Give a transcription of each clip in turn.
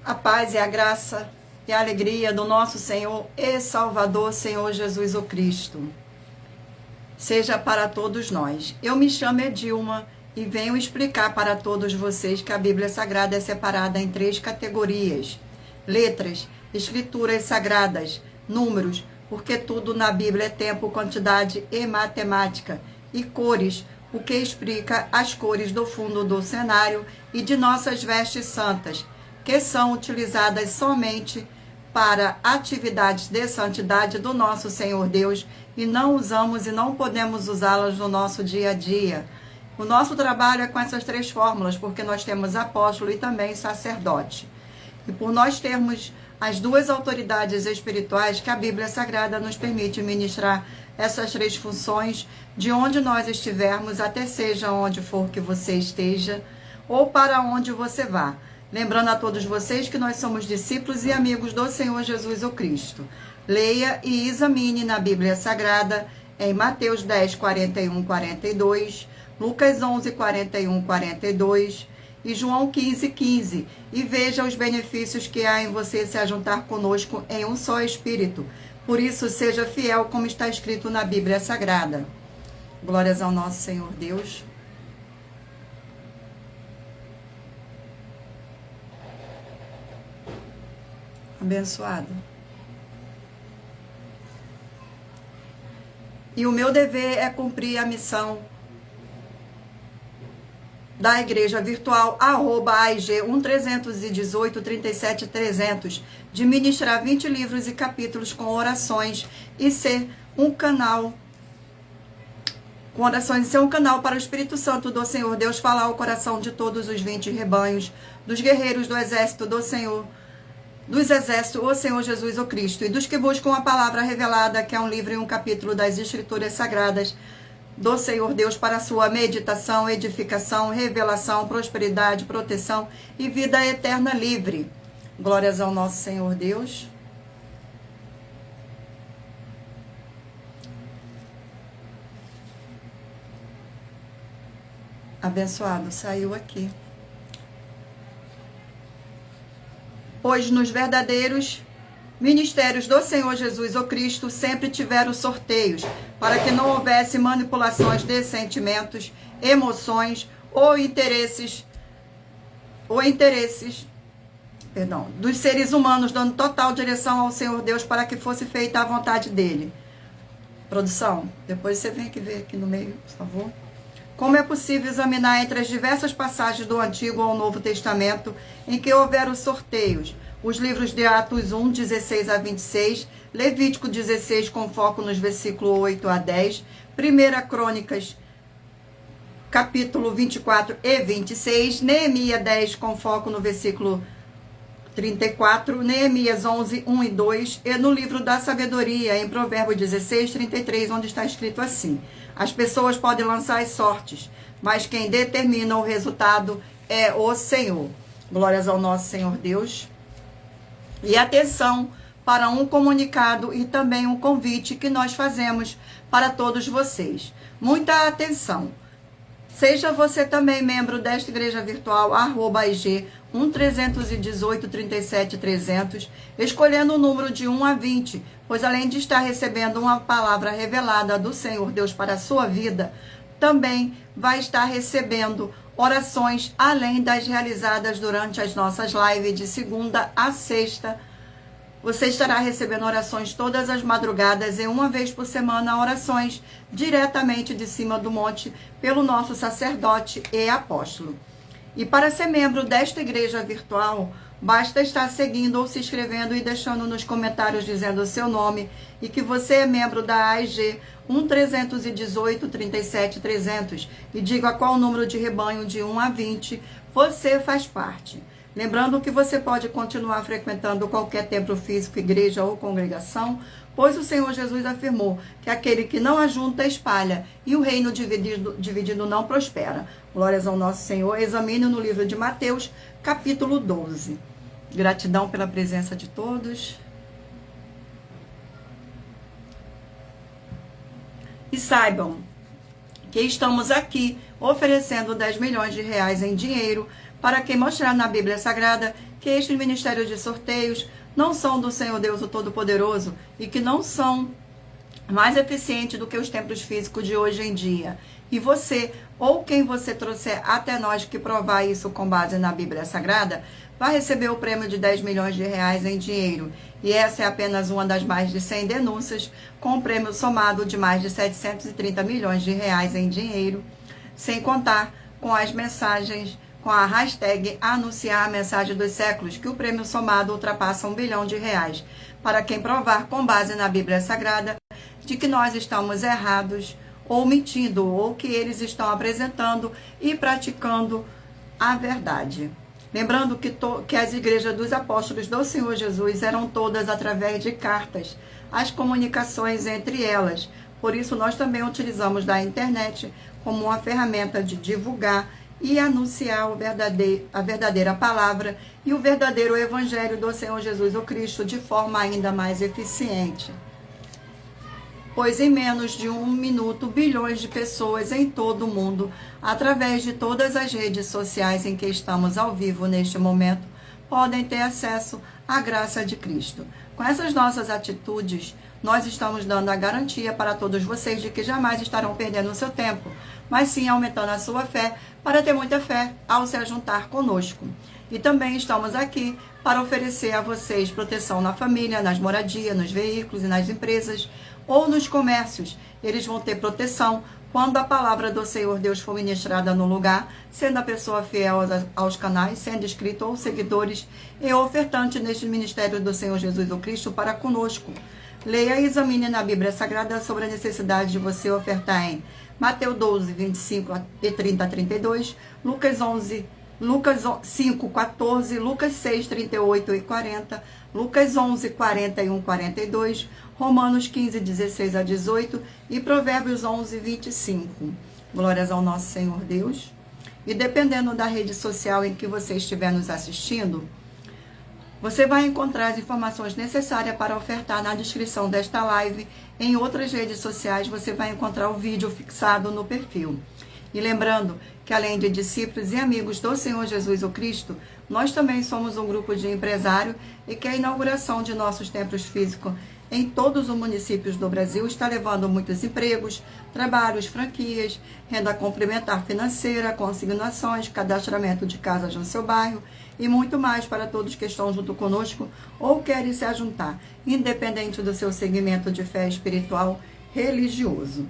A paz e a graça e a alegria do nosso Senhor e Salvador, Senhor Jesus o Cristo, seja para todos nós. Eu me chamo Edilma e venho explicar para todos vocês que a Bíblia Sagrada é separada em 3 categorias: letras, escrituras sagradas, números, porque tudo na Bíblia é tempo, quantidade e matemática, e cores, o que explica as cores do fundo do cenário e de nossas vestes santas, que são utilizadas somente para atividades de santidade do nosso Senhor Deus, e não usamos e não podemos usá-las no nosso dia a dia. O nosso trabalho é com essas 3 fórmulas, porque nós temos apóstolo e também sacerdote. E por nós termos as 2 autoridades espirituais que a Bíblia Sagrada nos permite ministrar essas 3 funções, de onde nós estivermos, até seja onde for que você esteja, ou para onde você vá. Lembrando a todos vocês que nós somos discípulos e amigos do Senhor Jesus o Cristo. Leia e examine na Bíblia Sagrada em Mateus 10, 41, 42, Lucas 11, 41, 42 e João 15, 15. E veja os benefícios que há em você se ajuntar conosco em um só Espírito. Por isso, seja fiel como está escrito na Bíblia Sagrada. Glórias ao nosso Senhor Deus. Abençoado. E o meu dever é cumprir a missão da Igreja Virtual, @AIG 1318 37 300, de ministrar 20 livros e capítulos com orações e ser um canal com orações e ser um canal para o Espírito Santo do Senhor Deus falar ao coração de todos os 20 rebanhos, dos guerreiros do exército do Senhor, dos exércitos, o Senhor Jesus o Cristo, e dos que buscam a palavra revelada, que é um livro e um capítulo das Escrituras Sagradas do Senhor Deus, para a sua meditação, edificação, revelação, prosperidade, proteção e vida eterna livre. Glórias ao nosso Senhor Deus. Abençoado, saiu aqui. Pois nos verdadeiros ministérios do Senhor Jesus o Cristo sempre tiveram sorteios, para que não houvesse manipulações de sentimentos, emoções ou interesses dos seres humanos, dando total direção ao Senhor Deus para que fosse feita a vontade dele. Produção, depois você vem aqui ver aqui no meio, por favor. Como é possível examinar entre as diversas passagens do Antigo ao Novo Testamento em que houveram sorteios? Os livros de Atos 1, 16 a 26, Levítico 16, com foco nos versículos 8 a 10, 1 Crônicas, capítulo 24 e 26, Neemias 10, com foco no versículo 34, Neemias 11, 1 e 2, e no livro da sabedoria, em Provérbios 16, 33, onde está escrito assim: as pessoas podem lançar as sortes, mas quem determina o resultado é o Senhor. Glórias ao nosso Senhor Deus. E atenção para um comunicado e também um convite que nós fazemos para todos vocês. Muita atenção. Seja você também membro desta Igreja Virtual, @IG 1318 37 300, escolhendo o número de 1 a 20, pois além de estar recebendo uma palavra revelada do Senhor Deus para a sua vida, também vai estar recebendo orações além das realizadas durante as nossas lives de segunda a sexta. Você estará recebendo orações todas as madrugadas e uma vez por semana orações diretamente de cima do monte pelo nosso sacerdote e apóstolo. E para ser membro desta igreja virtual, basta estar seguindo ou se inscrevendo e deixando nos comentários dizendo o seu nome e que você é membro da AIG 1318 37 300 e diga qual o número de rebanho de 1 a 20 você faz parte. Lembrando que você pode continuar frequentando qualquer templo físico, igreja ou congregação, pois o Senhor Jesus afirmou que aquele que não ajunta espalha e o reino dividido não prospera. Glórias ao nosso Senhor. Examine no livro de Mateus, capítulo 12. Gratidão pela presença de todos. E saibam que estamos aqui oferecendo 10 milhões de reais em dinheiro para quem mostrar na Bíblia Sagrada que estes ministérios de sorteios não são do Senhor Deus o Todo-Poderoso e que não são mais eficientes do que os templos físicos de hoje em dia. E você, ou quem você trouxer até nós que provar isso com base na Bíblia Sagrada, vai receber o prêmio de 10 milhões de reais em dinheiro. E essa é apenas uma das mais de 100 denúncias, com um prêmio somado de mais de 730 milhões de reais em dinheiro, sem contar com as mensagens, com a hashtag anunciar a mensagem dos séculos, que o prêmio somado ultrapassa 1 bilhão de reais, para quem provar com base na Bíblia Sagrada de que nós estamos errados, ou mentindo, ou que eles estão apresentando e praticando a verdade. Lembrando que as igrejas dos apóstolos do Senhor Jesus eram todas através de cartas, as comunicações entre elas. Por isso, nós também utilizamos da internet como uma ferramenta de divulgar e anunciar a verdadeira palavra e o verdadeiro evangelho do Senhor Jesus o Cristo de forma ainda mais eficiente. Pois em menos de 1 minuto, bilhões de pessoas em todo o mundo, através de todas as redes sociais em que estamos ao vivo neste momento, podem ter acesso à graça de Cristo. Com essas nossas atitudes, nós estamos dando a garantia para todos vocês de que jamais estarão perdendo o seu tempo, mas sim aumentando a sua fé, para ter muita fé ao se juntar conosco. E também estamos aqui para oferecer a vocês proteção na família, nas moradias, nos veículos e nas empresas, ou nos comércios. Eles vão ter proteção quando a palavra do Senhor Deus for ministrada no lugar, sendo a pessoa fiel aos canais, sendo inscrito ou seguidores e ofertante neste ministério do Senhor Jesus o Cristo para conosco. Leia e examine na Bíblia Sagrada sobre a necessidade de você ofertar em Mateus 12, 25 e 30 a 32, Lucas 5, 14, Lucas 6, 38 e 40, Lucas 11, 41, 42, Romanos 15, 16 a 18 e Provérbios 11, 25. Glórias ao nosso Senhor Deus. E dependendo da rede social em que você estiver nos assistindo, você vai encontrar as informações necessárias para ofertar na descrição desta live. Em outras redes sociais você vai encontrar o vídeo fixado no perfil. E lembrando que além de discípulos e amigos do Senhor Jesus o Cristo, nós também somos um grupo de empresários e que a inauguração de nossos templos físicos em todos os municípios do Brasil está levando muitos empregos, trabalhos, franquias, renda complementar financeira, consignações, cadastramento de casas no seu bairro e muito mais para todos que estão junto conosco ou querem se ajuntar, independente do seu segmento de fé espiritual religioso.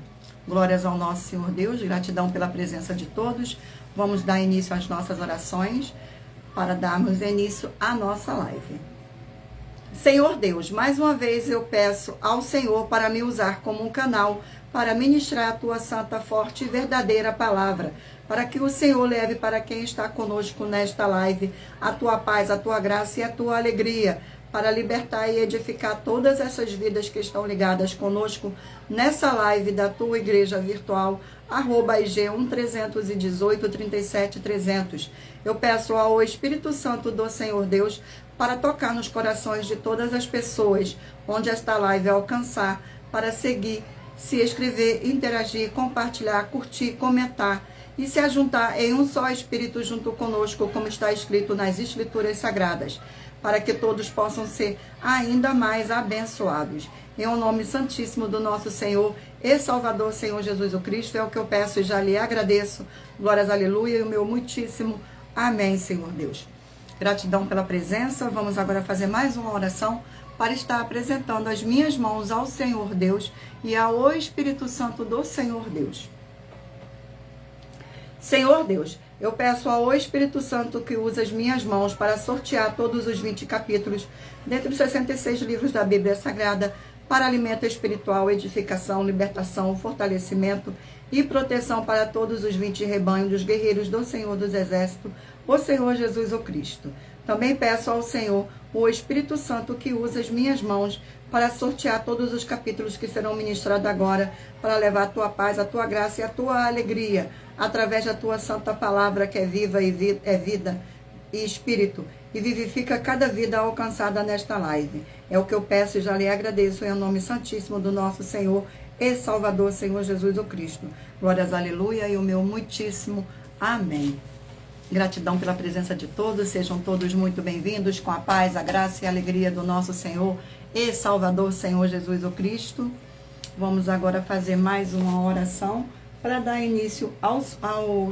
Glórias ao nosso Senhor Deus, gratidão pela presença de todos. Vamos dar início às nossas orações para darmos início à nossa live. Senhor Deus, mais uma vez eu peço ao Senhor para me usar como um canal para ministrar a tua santa, forte e verdadeira palavra, para que o Senhor leve para quem está conosco nesta live a tua paz, a tua graça e a tua alegria, para libertar e edificar todas essas vidas que estão ligadas conosco nessa live da tua igreja virtual, @IG131837300. Eu peço ao Espírito Santo do Senhor Deus para tocar nos corações de todas as pessoas onde esta live alcançar, para seguir, se inscrever, interagir, compartilhar, curtir, comentar e se ajuntar em um só Espírito junto conosco, como está escrito nas Escrituras Sagradas, para que todos possam ser ainda mais abençoados. Em o nome santíssimo do nosso Senhor e Salvador, Senhor Jesus o Cristo, é o que eu peço e já lhe agradeço. Glórias, aleluia, e o meu muitíssimo amém, Senhor Deus. Gratidão pela presença. Vamos agora fazer mais uma oração para estar apresentando as minhas mãos ao Senhor Deus e ao Espírito Santo do Senhor Deus. Senhor Deus, eu peço ao Espírito Santo que use as minhas mãos para sortear todos os 20 capítulos dentre os 66 livros da Bíblia Sagrada para alimento espiritual, edificação, libertação, fortalecimento e proteção para todos os 20 rebanhos dos guerreiros do Senhor dos Exércitos, o Senhor Jesus o Cristo. Também peço ao Senhor, o Espírito Santo, que use as minhas mãos para sortear todos os capítulos que serão ministrados agora, para levar a tua paz, a tua graça e a tua alegria, através da tua santa palavra, que é viva e é vida e espírito, e vivifica cada vida alcançada nesta live. É o que eu peço e já lhe agradeço em nome santíssimo do nosso Senhor e Salvador, Senhor Jesus o Cristo. Glórias, aleluia, e o meu muitíssimo amém. Gratidão pela presença de todos, sejam todos muito bem-vindos, com a paz, a graça e a alegria do nosso Senhor e Salvador, Senhor Jesus o Cristo. Vamos agora fazer mais uma oração para dar início ao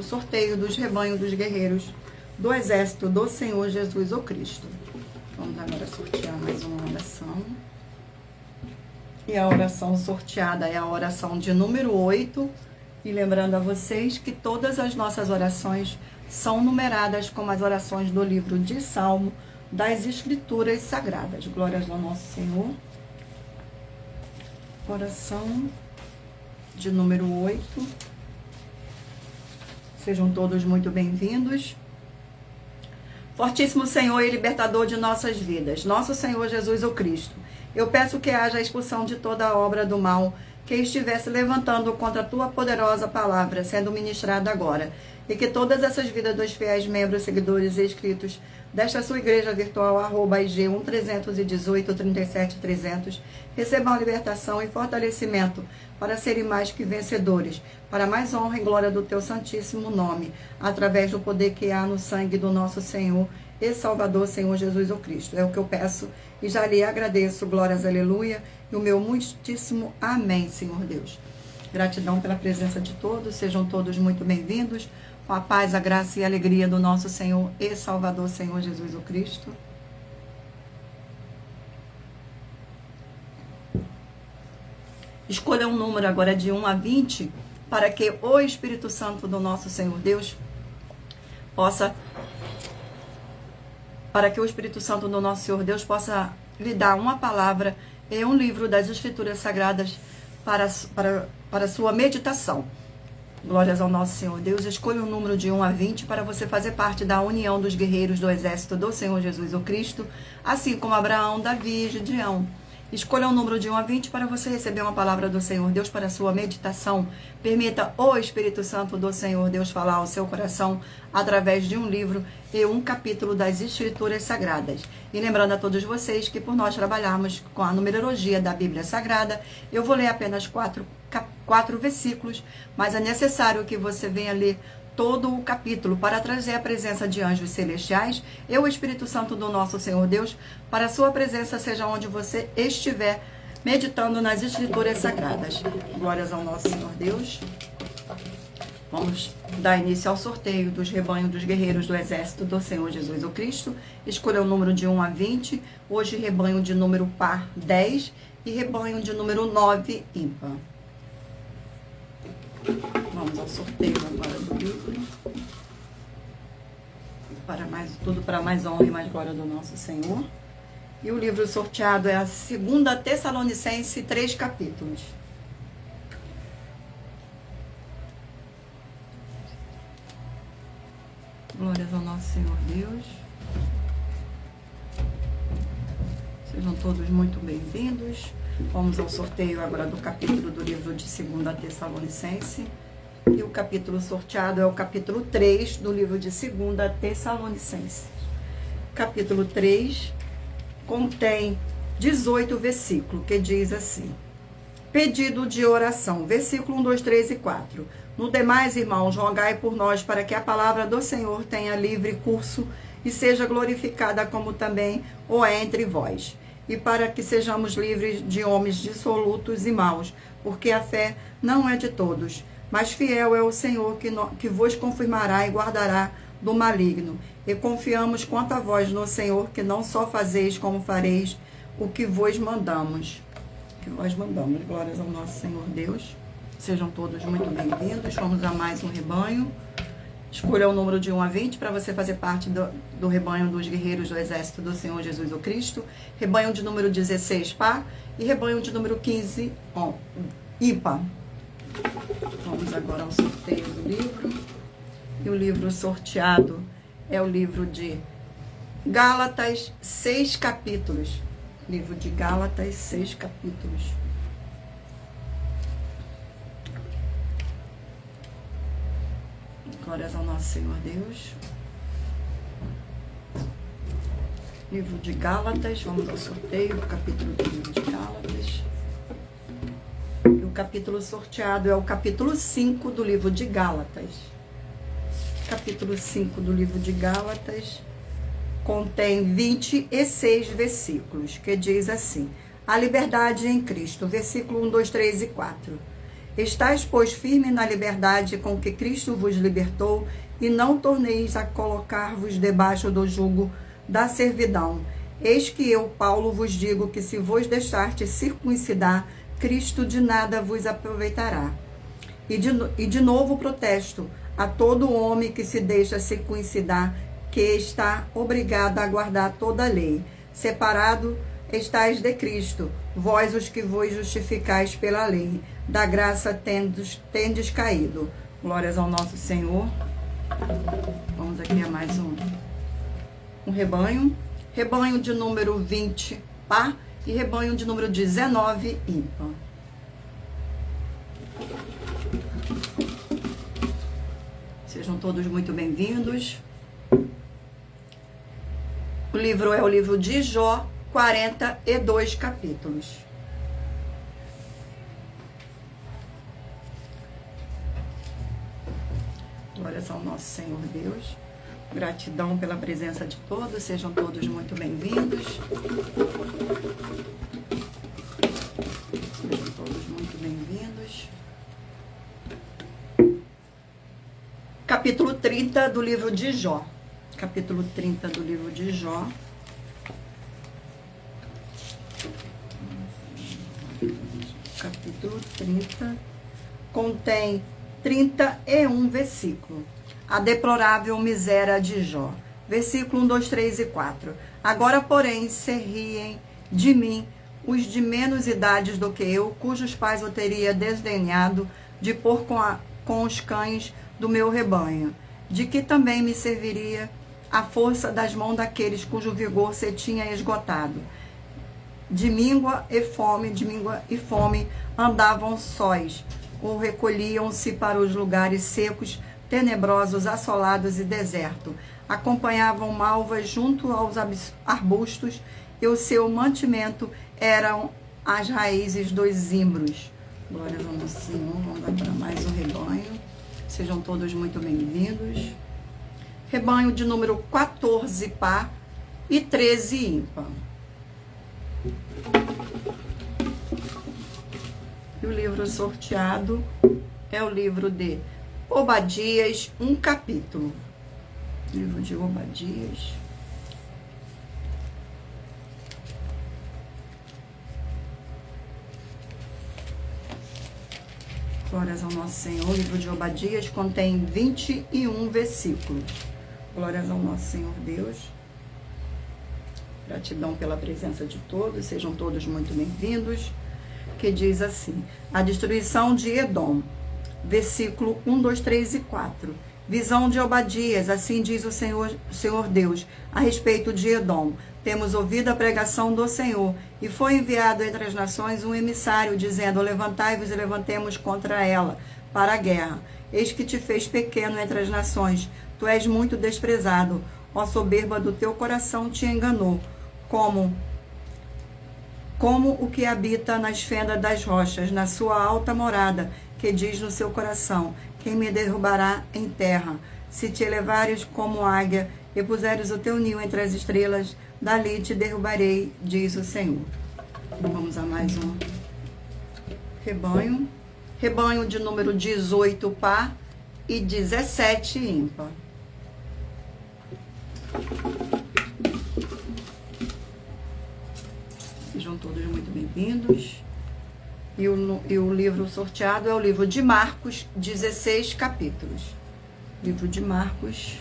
sorteio dos rebanhos dos guerreiros do exército do Senhor Jesus o Cristo. Vamos agora sortear mais uma oração. E a oração sorteada é a oração de número 8. E lembrando a vocês que todas as nossas orações são numeradas como as orações do livro de Salmo das Escrituras Sagradas. Glórias ao nosso Senhor. Oração de número 8. Sejam todos muito bem-vindos. Fortíssimo Senhor e libertador de nossas vidas, nosso Senhor Jesus o Cristo, eu peço que haja a expulsão de toda a obra do mal que estivesse levantando contra a tua poderosa palavra, sendo ministrada agora, e que todas essas vidas dos fiéis membros, seguidores e inscritos desta sua igreja virtual, @IG 1-318-37-300, recebam libertação e fortalecimento para serem mais que vencedores, para mais honra e glória do teu santíssimo nome, através do poder que há no sangue do nosso Senhor e Salvador, Senhor Jesus o Cristo. É o que eu peço e já lhe agradeço. Glórias, aleluia, e o meu muitíssimo amém, Senhor Deus. Gratidão pela presença de todos, sejam todos muito bem-vindos, com a paz, a graça e a alegria do nosso Senhor e Salvador, Senhor Jesus o Cristo. Escolha um número agora de 1 a 20, para que o Espírito Santo do nosso Senhor Deus possa lhe dar uma palavra e um livro das Escrituras Sagradas para sua meditação. Glórias ao nosso Senhor Deus. Escolha um número de 1 a 20 para você fazer parte da união dos guerreiros do exército do Senhor Jesus o Cristo, assim como Abraão, Davi e Gideão. Escolha um número de 1 a 20 para você receber uma palavra do Senhor Deus para a sua meditação. Permita o Espírito Santo do Senhor Deus falar ao seu coração através de um livro e um capítulo das Escrituras Sagradas. E lembrando a todos vocês que por nós trabalharmos com a numerologia da Bíblia Sagrada, eu vou ler apenas quatro versículos, mas é necessário que você venha ler todo o capítulo para trazer a presença de anjos celestiais e o Espírito Santo do nosso Senhor Deus para a sua presença, seja onde você estiver meditando nas Escrituras Sagradas. Glórias ao nosso Senhor Deus. Vamos dar início ao sorteio dos rebanhos dos guerreiros do exército do Senhor Jesus o Cristo. Escolha o número de 1 a 20. Hoje rebanho de número par 10 e rebanho de número 9 ímpar. Vamos ao sorteio agora do livro. Tudo para mais honra e mais glória do nosso Senhor. E o livro sorteado é a 2 Tessalonicenses, 3 capítulos. Glórias ao nosso Senhor Deus. Sejam todos muito bem-vindos. Vamos ao sorteio agora do capítulo do livro de 2 Tessalonicenses. E o capítulo sorteado é o capítulo 3 do livro de 2 Tessalonicenses. Capítulo 3 contém 18 versículos, que diz assim: pedido de oração, versículo 1, 2, 3 e 4. No demais, irmãos, rogai por nós para que a palavra do Senhor tenha livre curso e seja glorificada como também o é entre vós. E para que sejamos livres de homens dissolutos e maus, porque a fé não é de todos, mas fiel é o Senhor que vos confirmará e guardará do maligno. E confiamos quanto a vós no Senhor, que não só fazeis como fareis o que vos mandamos. Glórias ao nosso Senhor Deus. Sejam todos muito bem-vindos. Vamos a mais um rebanho. Escolha o número de 1 a 20 para você fazer parte do rebanho dos guerreiros do exército do Senhor Jesus o Cristo. Rebanho de número 16, par. E rebanho de número 15, ímpar. Vamos agora ao sorteio do livro. E o livro sorteado é o livro de Gálatas, 6 capítulos. Livro de Gálatas, 6 capítulos. Glórias ao nosso Senhor Deus. Livro de Gálatas, vamos ao sorteio do capítulo do livro de Gálatas. E o capítulo sorteado é o capítulo 5 do livro de Gálatas. capítulo 5 do livro de Gálatas, contém 26 versículos, que diz assim: a liberdade em Cristo, versículo 1, 2, 3 e 4. Estais, pois, firme na liberdade com que Cristo vos libertou, e não torneis a colocar-vos debaixo do jugo da servidão. Eis que eu, Paulo, vos digo que se vos deixardes circuncidar, Cristo de nada vos aproveitará. E de novo protesto a todo homem que se deixa circuncidar, que está obrigado a guardar toda a lei. Separado estais de Cristo, vós os que vos justificais pela lei, da graça tendes caído. Glórias ao nosso Senhor. Vamos aqui a mais um rebanho. Rebanho de número 20, par, e rebanho de número 19, ímpar. Sejam todos muito bem-vindos. O livro é o livro de Jó, 42 capítulos. Glórias ao nosso Senhor Deus. Gratidão pela presença de todos. Sejam todos muito bem-vindos. Sejam todos muito bem-vindos. Capítulo 30 do livro de Jó. Capítulo 30 do livro de Jó. Capítulo 30 contém 31 versículos. A deplorável miséria de Jó. Versículo 1, 2, 3 e 4. Agora, porém, se riem de mim os de menos idades do que eu, cujos pais eu teria desdenhado de pôr com os cães do meu rebanho. De que também me serviria a força das mãos daqueles cujo vigor se tinha esgotado. De míngua e fome andavam sós, ou recolhiam-se para os lugares secos, tenebrosos, assolados e deserto. Acompanhavam malvas junto aos arbustos, e o seu mantimento eram as raízes dos zimbros. Glória ao nosso Senhor. Vamos dar para mais um rebanho. Sejam todos muito bem-vindos. Rebanho de número 14, par, e 13, ímpar. E o livro sorteado é o livro de Obadias, um capítulo. Livro de Obadias. Glórias ao nosso Senhor. O livro de Obadias contém 21 versículos. Glórias ao nosso Senhor Deus. Gratidão pela presença de todos. Sejam todos muito bem-vindos. Que diz assim: a destruição de Edom. Versículo 1, 2, 3 e 4. Visão de Obadias, assim diz o Senhor Deus, a respeito de Edom. Temos ouvido a pregação do Senhor, e foi enviado entre as nações um emissário, dizendo: levantai-vos e levantemos contra ela, para a guerra. Eis que te fez pequeno entre as nações, tu és muito desprezado. Ó soberba do teu coração te enganou, como o que habita nas fendas das rochas, na sua alta morada, que diz no seu coração: quem me derrubará em terra? Se te elevares como águia e puseres o teu ninho entre as estrelas, dali te derrubarei, diz o Senhor. Vamos a mais um rebanho. Rebanho de número 18, par, e 17, ímpar. Sejam todos muito bem-vindos. E o livro sorteado é o livro de Marcos, 16 capítulos. Livro de Marcos.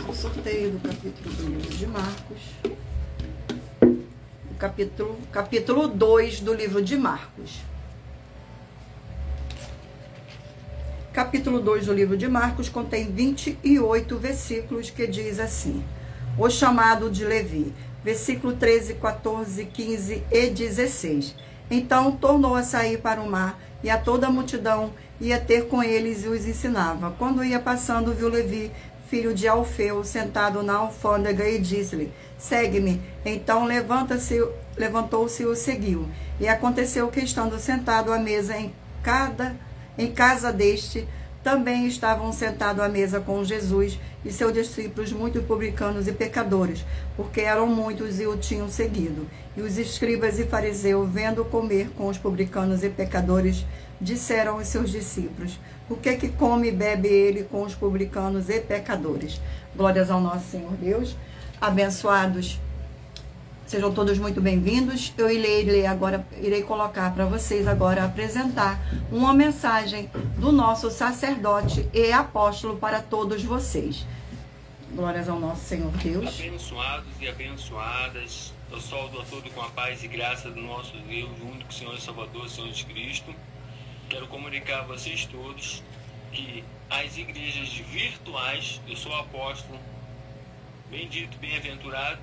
O sorteio do capítulo do livro de Marcos. O capítulo 2 do livro de Marcos. Capítulo 2 do livro de Marcos contém 28 versículos, que diz assim: o chamado de Levi, versículo 13, 14, 15 e 16. Então tornou a sair para o mar, e a toda a multidão ia ter com eles e os ensinava. Quando ia passando, viu Levi, filho de Alfeu, sentado na alfândega, e disse-lhe: segue-me. Então levantou-se e o seguiu. E aconteceu que, estando sentado à mesa em casa deste, também estavam sentados à mesa com Jesus e seus discípulos, muitos publicanos e pecadores, porque eram muitos e o tinham seguido. E os escribas e fariseus, vendo comer com os publicanos e pecadores, disseram aos seus discípulos: por que come e bebe ele com os publicanos e pecadores? Glórias ao nosso Senhor Deus. Abençoados, sejam todos muito bem-vindos. Eu irei colocar para vocês agora, apresentar uma mensagem do nosso sacerdote e apóstolo para todos vocês. Glórias ao nosso Senhor Deus. Abençoados e abençoadas, eu saúdo a todos com a paz e graça do nosso Deus, único Senhor e Salvador, Senhor Jesus Cristo. Quero comunicar a vocês todos que as igrejas virtuais, eu sou apóstolo, bendito, bem-aventurado,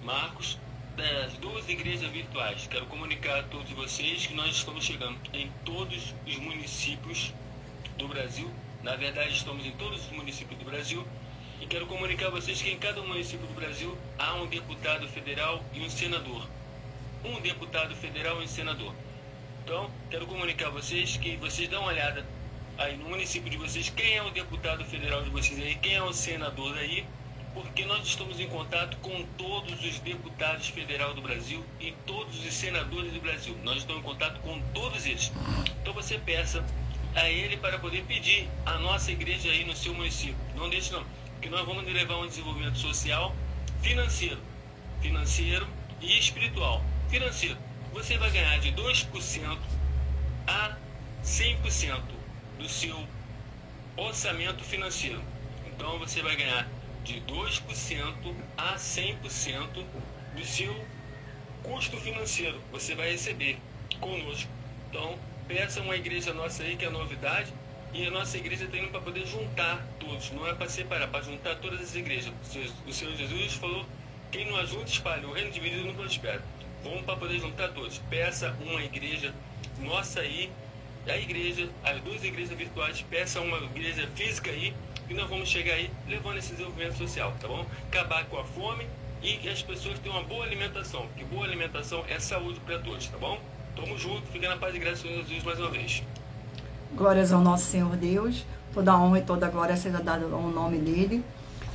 Marcos, das duas igrejas virtuais. Quero comunicar a todos vocês que nós estamos chegando em todos os municípios do Brasil. Na verdade, estamos em todos os municípios do Brasil. E quero comunicar a vocês que em cada município do Brasil há um deputado federal e um senador. Um deputado federal e um senador. Então, quero comunicar a vocês que vocês dão uma olhada aí no município de vocês, quem é o deputado federal de vocês aí, quem é o senador aí, porque nós estamos em contato com todos os deputados federais do Brasil e todos os senadores do Brasil. Nós estamos em contato com todos eles. Então você peça a ele para poder pedir a nossa igreja aí no seu município. Não deixe não, que nós vamos levar um desenvolvimento social, financeiro e espiritual. Financeiro, você vai ganhar de 2% a 100% do seu orçamento financeiro. Então você vai ganhar de 2% a 100% do seu custo financeiro. Você vai receber conosco. Então, peça uma igreja nossa aí, que é a novidade, e a nossa igreja está indo para poder juntar todos. Não é para separar, para juntar todas as igrejas. O Senhor Jesus falou: quem não ajunta, espalha. O reino dividido não prospera. Vamos para poder juntar todos. Peça uma igreja nossa aí, a igreja, as duas igrejas virtuais, peça uma igreja física aí, e nós vamos chegar aí levando esse desenvolvimento social, tá bom? Acabar com a fome e que as pessoas tenham uma boa alimentação, porque boa alimentação é saúde para todos, tá bom? Tamo junto, fica na paz e graça do Senhor Jesus mais uma vez. Glórias ao nosso Senhor Deus, toda a honra e toda a glória seja dada ao nome dele.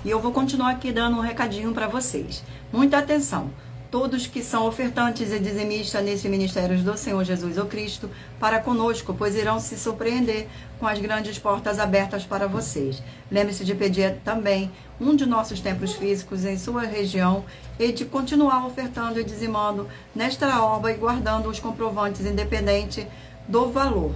E eu vou continuar aqui dando um recadinho para vocês. Muita atenção. Todos que são ofertantes e dizimistas nesse ministério do Senhor Jesus o Cristo, para conosco, pois irão se surpreender com as grandes portas abertas para vocês. Lembre-se de pedir também um de nossos templos físicos em sua região e de continuar ofertando e dizimando nesta obra e guardando os comprovantes independente do valor.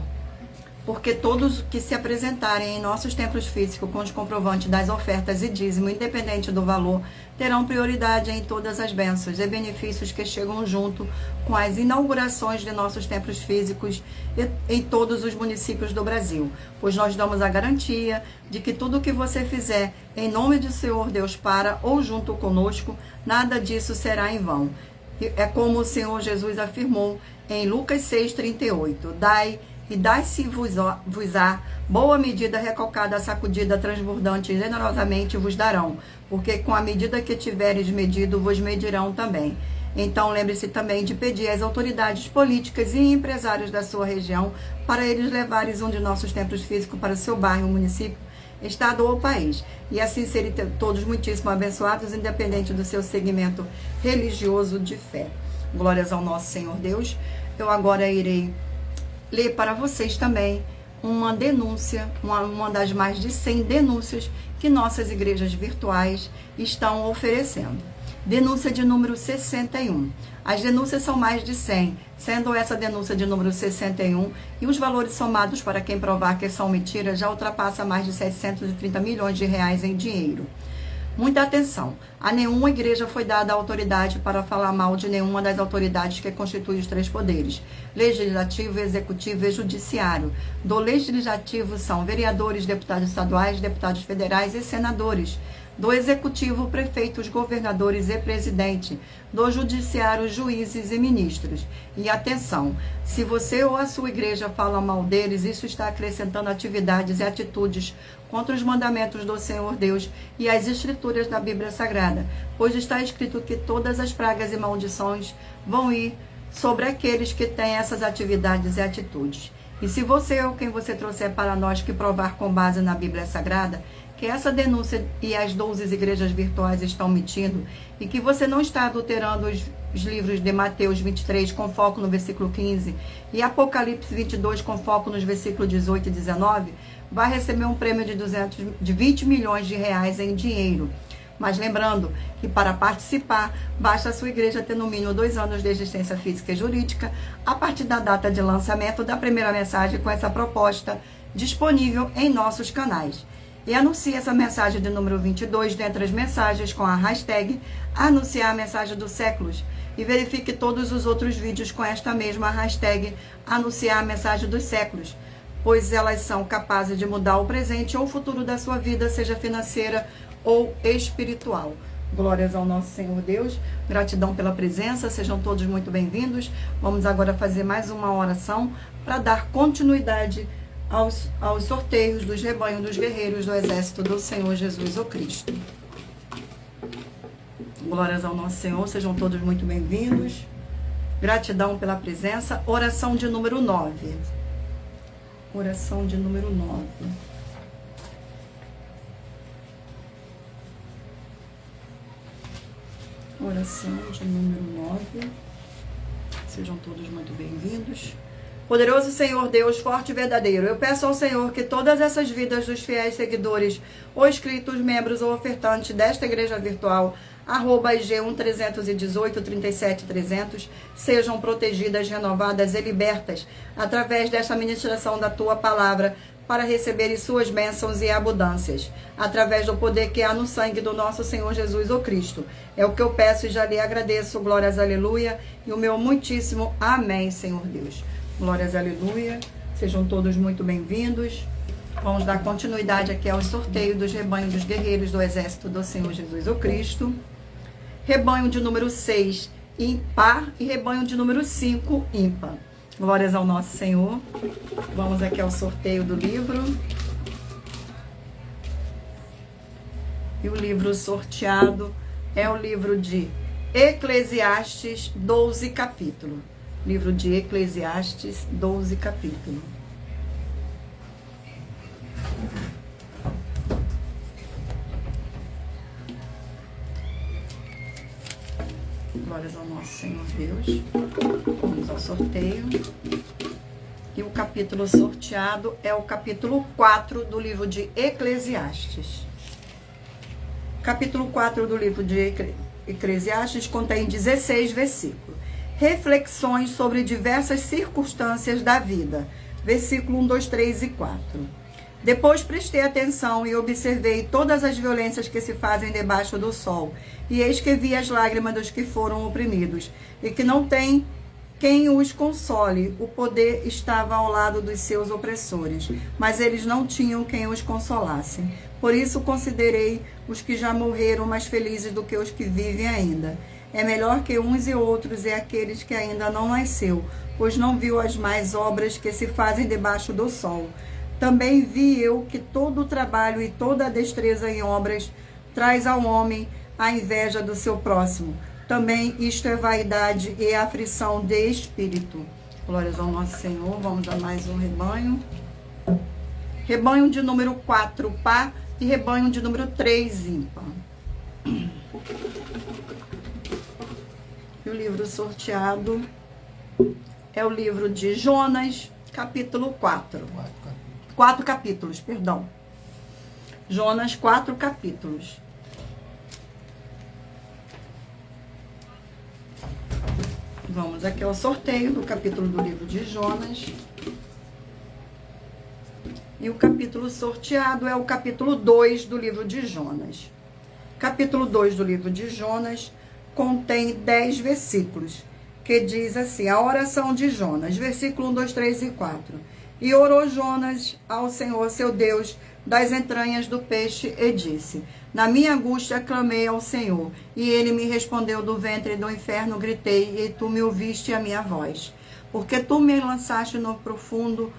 Porque todos que se apresentarem em nossos templos físicos com os comprovantes das ofertas e dízimo, independente do valor, terão prioridade em todas as bênçãos e benefícios que chegam junto com as inaugurações de nossos templos físicos em todos os municípios do Brasil. Pois nós damos a garantia de que tudo que você fizer em nome do Senhor Deus para ou junto conosco, nada disso será em vão. É como o Senhor Jesus afirmou em Lucas 6,38. E dai-se-vos-á boa medida, recalcada, sacudida, transbordante, generosamente vos darão, porque com a medida que tiveres medido, vos medirão também. Então lembre-se também de pedir às autoridades políticas e empresários da sua região para eles levarem um de nossos templos físicos para o seu bairro, município, estado ou país. E assim serem todos muitíssimo abençoados, independente do seu segmento religioso de fé. Glórias ao nosso Senhor Deus. Eu agora irei ler para vocês também uma denúncia, uma das mais de 100 denúncias que nossas igrejas virtuais estão oferecendo. Denúncia de número 61. As denúncias são mais de 100, sendo essa denúncia de número 61, e os valores somados para quem provar que são mentiras já ultrapassa mais de 730 milhões de reais em dinheiro. Muita atenção, a nenhuma igreja foi dada a autoridade para falar mal de nenhuma das autoridades que constituem os três poderes, legislativo, executivo e judiciário. Do legislativo são vereadores, deputados estaduais, deputados federais e senadores. do executivo, prefeitos, governadores e presidente, do judiciário, juízes e ministros. E atenção, se você ou a sua igreja fala mal deles, isso está acrescentando atividades e atitudes contra os mandamentos do Senhor Deus e as escrituras da Bíblia Sagrada, pois está escrito que todas as pragas e maldições vão ir sobre aqueles que têm essas atividades e atitudes. E se você ou quem você trouxer para nós que provar com base na Bíblia Sagrada que essa denúncia e as 12 igrejas virtuais estão mentindo e que você não está adulterando os livros de Mateus 23 com foco no versículo 15 e Apocalipse 22 com foco nos versículos 18 e 19, vai receber um prêmio de 20 milhões de reais em dinheiro. Mas lembrando que para participar, basta a sua igreja ter no mínimo 2 anos de existência física e jurídica a partir da data de lançamento da primeira mensagem com essa proposta disponível em nossos canais. E anuncie essa mensagem de número 22 dentre as mensagens com a hashtag anunciar a mensagem dos séculos. E verifique todos os outros vídeos com esta mesma hashtag anunciar a mensagem dos séculos, pois elas são capazes de mudar o presente ou o futuro da sua vida, seja financeira ou espiritual. Glórias ao nosso Senhor Deus, gratidão pela presença, sejam todos muito bem-vindos. Vamos agora fazer mais uma oração para dar continuidade aos sorteios dos rebanhos dos guerreiros do exército do Senhor Jesus o Cristo. Glórias ao nosso Senhor, sejam todos muito bem-vindos. Gratidão pela presença. Oração de número 9. Oração de número 9. Oração de número 9. Sejam todos muito bem-vindos. Poderoso Senhor Deus, forte e verdadeiro, eu peço ao Senhor que todas essas vidas dos fiéis seguidores, ou inscritos, membros ou ofertantes desta igreja virtual, @IG1 318 37 300, sejam protegidas, renovadas e libertas através desta ministração da Tua Palavra, para receberem suas bênçãos e abundâncias, através do poder que há no sangue do nosso Senhor Jesus o Cristo. É o que eu peço e já lhe agradeço. Glórias, aleluia, e o meu muitíssimo amém, Senhor Deus. Glórias, aleluia, sejam todos muito bem-vindos. Vamos dar continuidade aqui ao sorteio dos rebanhos dos guerreiros do exército do Senhor Jesus o Cristo. Rebanho de número 6, impar, e rebanho de número 5, ímpar. Glórias ao nosso Senhor. Vamos aqui ao sorteio do livro. E o livro sorteado é o livro de Eclesiastes, 12 capítulos. Livro de Eclesiastes, 12 capítulos. Glórias ao nosso Senhor Deus. Vamos ao sorteio. E o capítulo sorteado é o capítulo 4 do livro de Eclesiastes. Capítulo 4 do livro de Eclesiastes contém 16 versículos. Reflexões sobre diversas circunstâncias da vida. Versículo 1, 2, 3 e 4. Depois prestei atenção e observei todas as violências que se fazem debaixo do sol. E eis que vi as lágrimas dos que foram oprimidos, e que não tem quem os console. O poder estava ao lado dos seus opressores, mas eles não tinham quem os consolasse. Por isso considerei os que já morreram mais felizes do que os que vivem ainda. É melhor que uns e outros é aqueles que ainda não nasceu, pois não viu as más obras que se fazem debaixo do sol. Também vi eu que todo o trabalho e toda a destreza em obras traz ao homem a inveja do seu próximo. Também isto é vaidade e aflição de espírito. Glórias ao nosso Senhor. Vamos a mais um rebanho. Rebanho de número 4, par, e rebanho de número 3, ímpar. E o livro sorteado é o livro de Jonas, capítulo 4. 4 capítulos, perdão. Jonas, 4 capítulos. Vamos aqui ao sorteio do capítulo do livro de Jonas. E o capítulo sorteado é o capítulo 2 do livro de Jonas. Capítulo 2 do livro de Jonas contém 10 versículos, que diz assim, a oração de Jonas, versículo 1, 2, 3 e 4. E orou Jonas ao Senhor, seu Deus, das entranhas do peixe, e disse, Na minha angústia clamei ao Senhor, e ele me respondeu. Do ventre do inferno gritei, e tu me ouviste a minha voz. Porque tu me lançaste no profundo,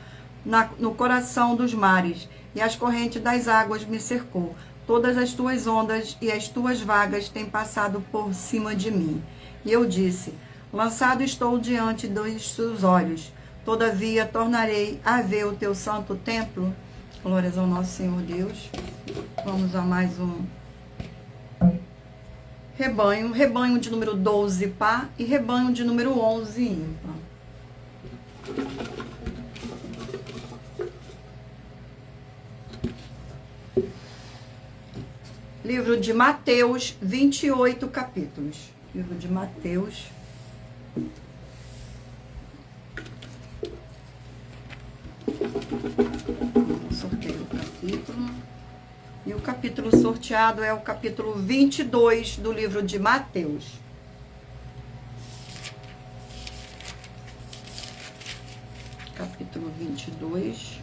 no coração dos mares, e as correntes das águas me cercou. Todas as tuas ondas e as tuas vagas têm passado por cima de mim. E eu disse, lançado estou diante dos teus olhos. Todavia tornarei a ver o teu santo templo. Glórias ao nosso Senhor Deus. Vamos a mais um rebanho. Rebanho de número 12, par, e rebanho de número 11, ímpar. Livro de Mateus, 28 capítulos. Livro de Mateus. Sorteio o capítulo. E o capítulo sorteado é o capítulo 22 do livro de Mateus. Capítulo 22.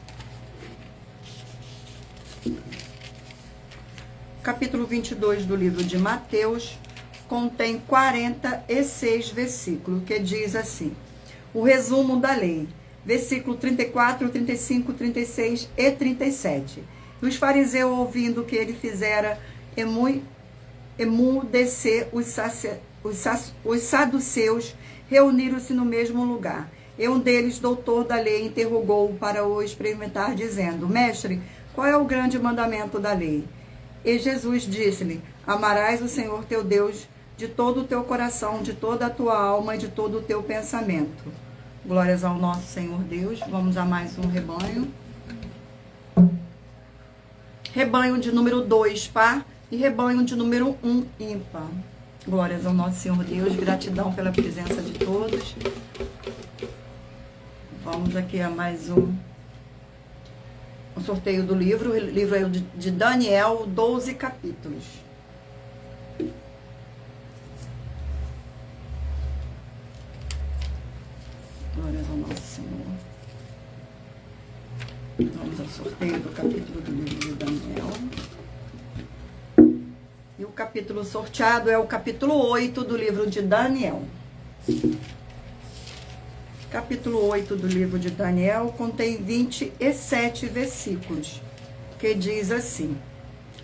Capítulo 22 do livro de Mateus contém 46 versículos, que diz assim: o resumo da lei, versículo 34, 35, 36 e 37. E os fariseus, ouvindo o que ele fizera, emudecer os saduceus, reuniram-se no mesmo lugar. E um deles, doutor da lei, interrogou-o para o experimentar, dizendo: Mestre, qual é o grande mandamento da lei? E Jesus disse-lhe: amarás o Senhor teu Deus de todo o teu coração, de toda a tua alma e de todo o teu pensamento. Glórias ao nosso Senhor Deus. Vamos a mais um rebanho. Rebanho de número 2, par, e rebanho de número 1, ímpar. Glórias ao nosso Senhor Deus. Gratidão pela presença de todos. Vamos aqui a mais um sorteio do livro. O livro é de Daniel, 12 capítulos. Glórias ao nosso Senhor. Vamos ao sorteio do capítulo do livro de Daniel. E o capítulo sorteado é o capítulo 8 do livro de Daniel. Capítulo 8 do livro de Daniel contém 27 versículos, que diz assim: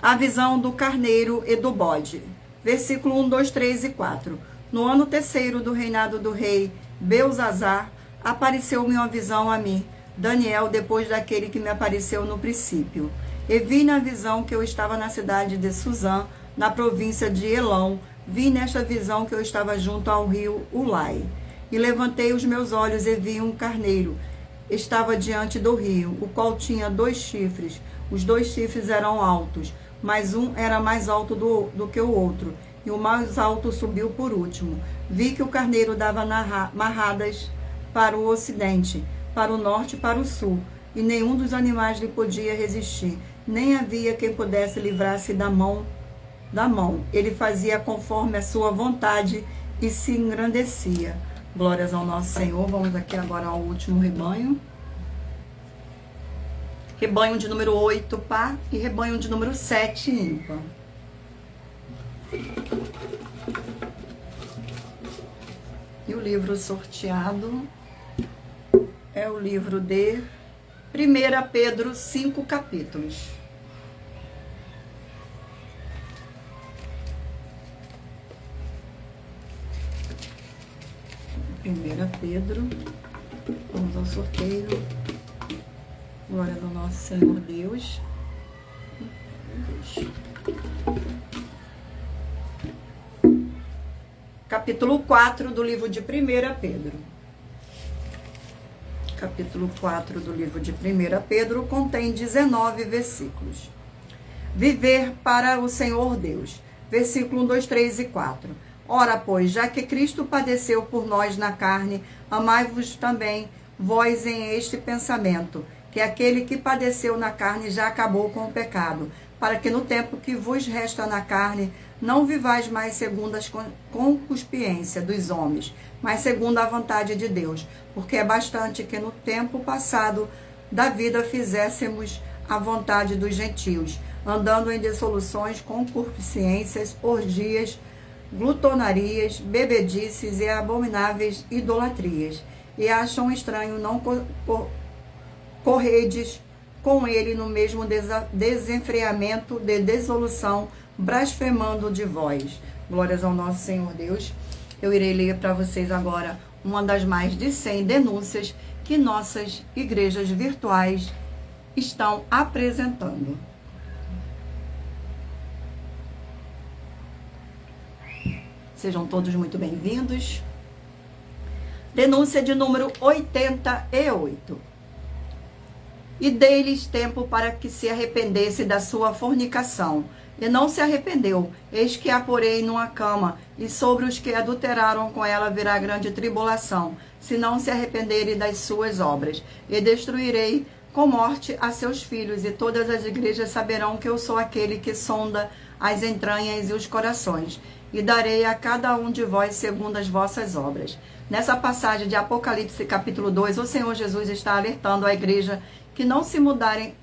a visão do carneiro e do bode. Versículo 1, 2, 3 e 4. No ano terceiro do reinado do rei Belzazar, apareceu-me uma visão a mim, Daniel, depois daquele que me apareceu no princípio. E vi na visão que eu estava na cidade de Suzã, na província de Elão. Vi nesta visão que eu estava junto ao rio Ulai. E levantei os meus olhos e vi um carneiro. Estava diante do rio, o qual tinha 2 chifres. Os 2 chifres eram altos, mas um era mais alto do que o outro, e o mais alto subiu por último. Vi que o carneiro dava marradas para o ocidente, para o norte e para o sul, e nenhum dos animais lhe podia resistir, nem havia quem pudesse livrar-se da mão. Ele fazia conforme a sua vontade e se engrandecia. Glórias ao nosso Senhor. Vamos aqui agora ao último rebanho. Rebanho de número 8, par, e rebanho de número 7, ímpar. E o livro sorteado é o livro de 1 Pedro, 5 capítulos. Pedro, vamos ao sorteio. Glória ao nosso Senhor Deus. Capítulo 4 do livro de 1 Pedro. Capítulo 4 do livro de 1 Pedro contém 19 versículos. Viver para o Senhor Deus. Versículo 1, 2, 3 e 4. Ora, pois, já que Cristo padeceu por nós na carne, amai-vos também vós em este pensamento, que aquele que padeceu na carne já acabou com o pecado, para que no tempo que vos resta na carne, não vivais mais segundo a concupiscência dos homens, mas segundo a vontade de Deus, porque é bastante que no tempo passado da vida fizéssemos a vontade dos gentios, andando em dissoluções, concupiscências, orgias, glutonarias, bebedices e abomináveis idolatrias, e acham estranho não corredes com ele no mesmo desenfreamento de dissolução, blasfemando de vós. Glórias ao nosso Senhor Deus. Eu irei ler para vocês agora uma das mais de 100 denúncias que nossas igrejas virtuais estão apresentando. Sejam todos muito bem-vindos. Denúncia de número 88. E dei-lhes tempo para que se arrependesse da sua fornicação. E não se arrependeu. Eis que a porei numa cama, e sobre os que adulteraram com ela virá grande tribulação, se não se arrependerem das suas obras. E destruirei com morte a seus filhos, e todas as igrejas saberão que eu sou aquele que sonda as entranhas e os corações, e darei a cada um de vós segundo as vossas obras. Nessa passagem de Apocalipse capítulo 2, o Senhor Jesus está alertando a igreja que não se mudarem,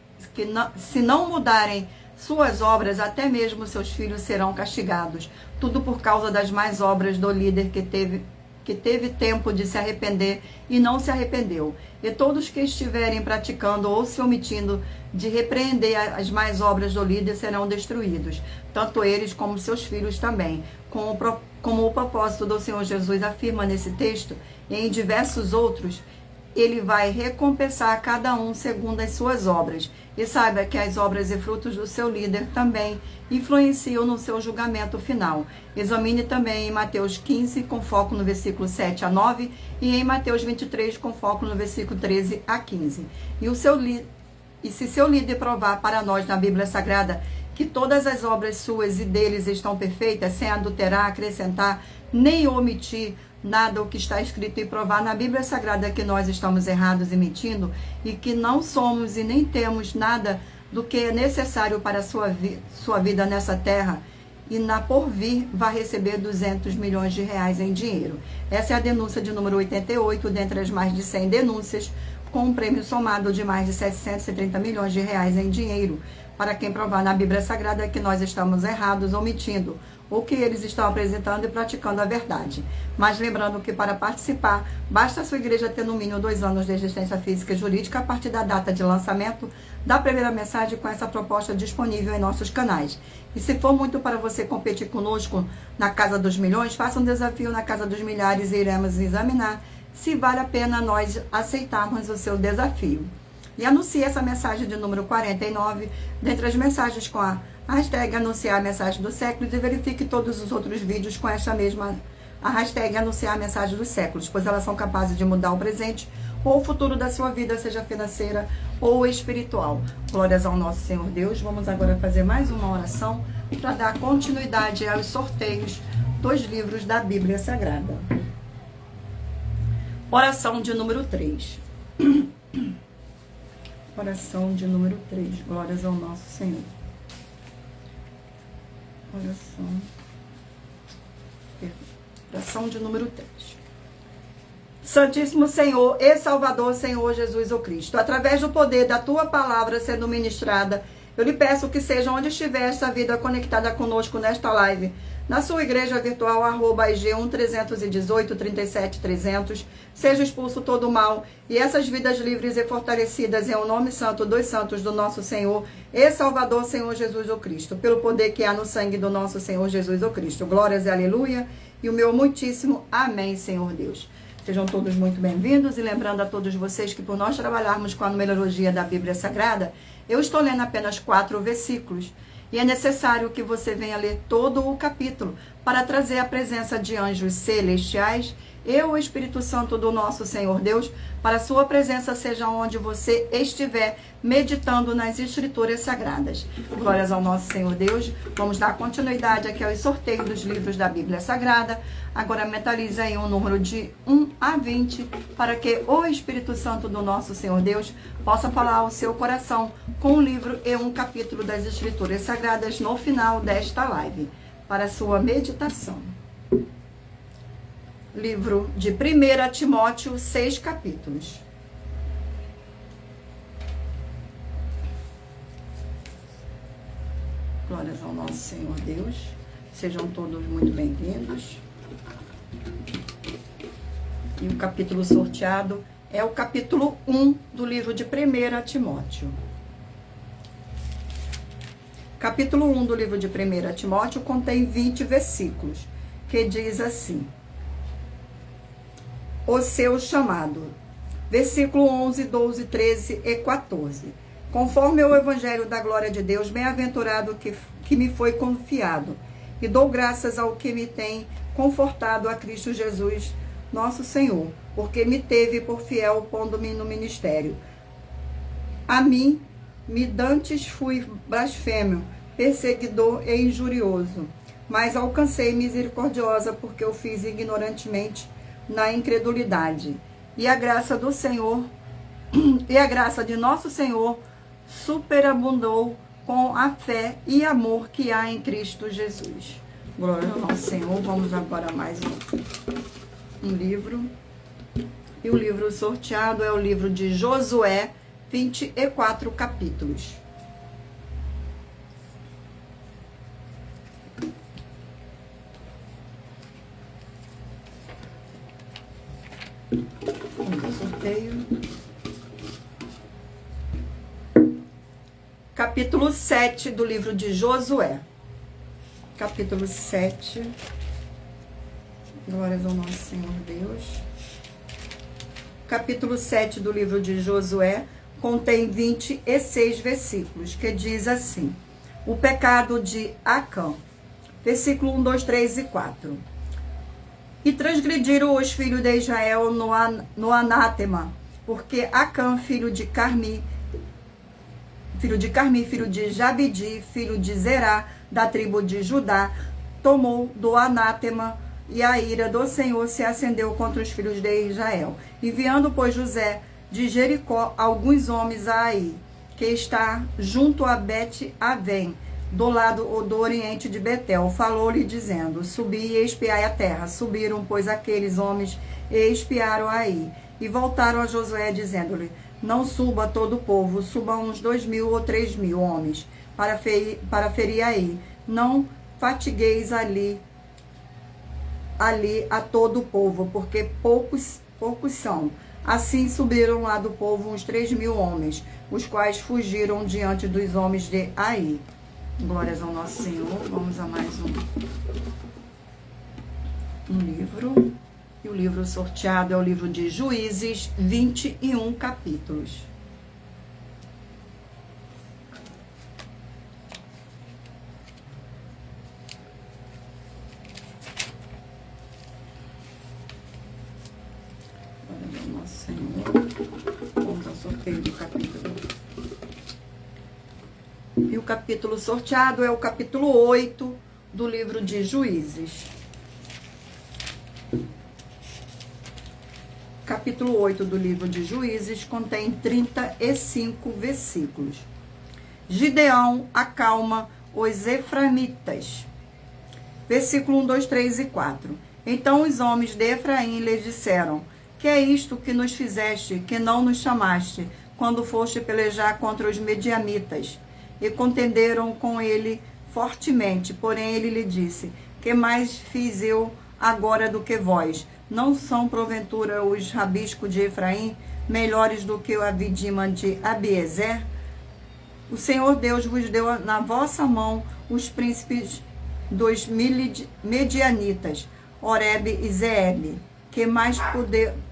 se não mudarem suas obras, até mesmo seus filhos serão castigados. Tudo por causa das más obras do líder que teve tempo de se arrepender e não se arrependeu. E todos que estiverem praticando ou se omitindo de repreender as más obras do líder serão destruídos, tanto eles como seus filhos também. Como o propósito do Senhor Jesus afirma nesse texto e em diversos outros, ele vai recompensar cada um segundo as suas obras. E saiba que as obras e frutos do seu líder também influenciam no seu julgamento final. Examine também em Mateus 15, com foco no versículo 7 a 9, e em Mateus 23, com foco no versículo 13 a 15. E se seu líder provar para nós na Bíblia Sagrada que todas as obras suas e deles estão perfeitas, sem adulterar, acrescentar, nem omitir nada o que está escrito, e provar na Bíblia Sagrada que nós estamos errados e mentindo, e que não somos e nem temos nada do que é necessário para a sua vida nessa terra, e na porvir vai receber 200 milhões de reais em dinheiro. Essa é a denúncia de número 88, dentre as mais de 100 denúncias, com um prêmio somado de mais de 730 milhões de reais em dinheiro, para quem provar na Bíblia Sagrada que nós estamos errados ou mentindo, ou que eles estão apresentando e praticando a verdade. Mas lembrando que para participar, basta a sua igreja ter no mínimo 2 anos de existência física e jurídica a partir da data de lançamento da primeira mensagem com essa proposta disponível em nossos canais. E se for muito para você competir conosco na Casa dos Milhões, faça um desafio na Casa dos Milhares e iremos examinar se vale a pena nós aceitarmos o seu desafio. E anuncie essa mensagem de número 49, dentre as mensagens com a hashtag anunciar a mensagem dos séculos, e verifique todos os outros vídeos com essa mesma a hashtag anunciar a mensagem dos séculos, pois elas são capazes de mudar o presente ou o futuro da sua vida, seja financeira ou espiritual. Glórias ao nosso Senhor Deus. Vamos agora fazer mais uma oração para dar continuidade aos sorteios dos livros da Bíblia Sagrada. Oração de número 3. Oração de número 3. Glórias ao nosso Senhor. Oração de número 3. Santíssimo Senhor e Salvador, Senhor Jesus o Cristo, através do poder da Tua palavra sendo ministrada, eu lhe peço que seja onde estiver essa vida conectada conosco nesta live, na sua igreja virtual, @ig1-318-37-300, seja expulso todo o mal, e essas vidas livres e fortalecidas em o nome santo dos santos do nosso Senhor e Salvador, Senhor Jesus o Cristo, pelo poder que há no sangue do nosso Senhor Jesus o Cristo. Glórias e aleluia, e o meu muitíssimo amém, Senhor Deus. Sejam todos muito bem-vindos, e lembrando a todos vocês que por nós trabalharmos com a numerologia da Bíblia Sagrada, eu estou lendo apenas 4 versículos, e é necessário que você venha ler todo o capítulo para trazer a presença de anjos celestiais e o Espírito Santo do nosso Senhor Deus, para a sua presença seja onde você estiver meditando nas Escrituras Sagradas. Glórias ao nosso Senhor Deus. Vamos dar continuidade aqui aos sorteios dos livros da Bíblia Sagrada. Agora mentalize aí um número de 1 a 20, para que o Espírito Santo do nosso Senhor Deus possa falar ao seu coração com um livro e um capítulo das Escrituras Sagradas no final desta live, para a sua meditação. Livro de 1 Timóteo, 6 capítulos. Glórias ao nosso Senhor Deus. Sejam todos muito bem-vindos. E o capítulo sorteado é o capítulo 1 do livro de 1 Timóteo. Capítulo 1 do livro de 1 Timóteo contém 20 versículos, que diz assim: o seu chamado. Versículo 11, 12, 13 e 14. Conforme o evangelho da glória de Deus, bem-aventurado que me foi confiado, e dou graças ao que me tem confortado a Cristo Jesus, nosso Senhor, porque me teve por fiel pondo-me no ministério. A mim, dantes fui blasfêmio, perseguidor e injurioso, mas alcancei misericordiosa, porque eu fiz ignorantemente na incredulidade. E a graça do Senhor, e a graça de nosso Senhor superabundou com a fé e amor que há em Cristo Jesus. Glória ao nosso Senhor. Vamos agora a mais um livro. E o livro sorteado é o livro de Josué, 24 capítulos. Vamos ao sorteio. Capítulo 7 do livro de Josué. Capítulo 7. Glórias ao nosso Senhor Deus. Capítulo 7 do livro de Josué contém 26 versículos, que diz assim: o pecado de Acã. Versículo 1, 2, 3 e 4. E transgrediram os filhos de Israel no anátema, porque Acã, filho de Carmi, filho de Jabidi, filho de Zerá, da tribo de Judá, tomou do anátema, e a ira do Senhor se acendeu contra os filhos de Israel. Enviando, pois, José de Jericó alguns homens a Ai, que está junto a Bet-Avém, do lado do oriente de Betel, falou-lhe dizendo: subi e espiai a terra. Subiram, pois, aqueles homens e espiaram Ai, e voltaram a Josué, dizendo-lhe: não suba todo o povo, suba uns 2.000 ou 3.000 homens para ferir Ai. Não fatigueis ali a todo o povo, porque poucos são. Assim subiram lá do povo uns 3.000 homens, os quais fugiram diante dos homens de Ai. Glórias ao nosso Senhor. Vamos a mais um livro. E o livro sorteado é o livro de Juízes, 21 capítulos. Glória ao nosso Senhor. Vamos ao sorteio do capítulo. E o capítulo sorteado é o capítulo 8 do livro de Juízes. Capítulo 8 do livro de Juízes contém 35 versículos. Gideão acalma os efraimitas. Versículo 1, 2, 3 e 4. Então os homens de Efraim lhes disseram: que é isto que nos fizeste, que não nos chamaste, quando foste pelejar contra os medianitas? E contenderam com ele fortemente. Porém ele lhe disse: que mais fiz eu agora do que vós? Não são, porventura, os rabiscos de Efraim melhores do que a vidima de Abiezer? O Senhor Deus vos deu na vossa mão os príncipes dos medianitas, Oreb e Zeeb. Que mais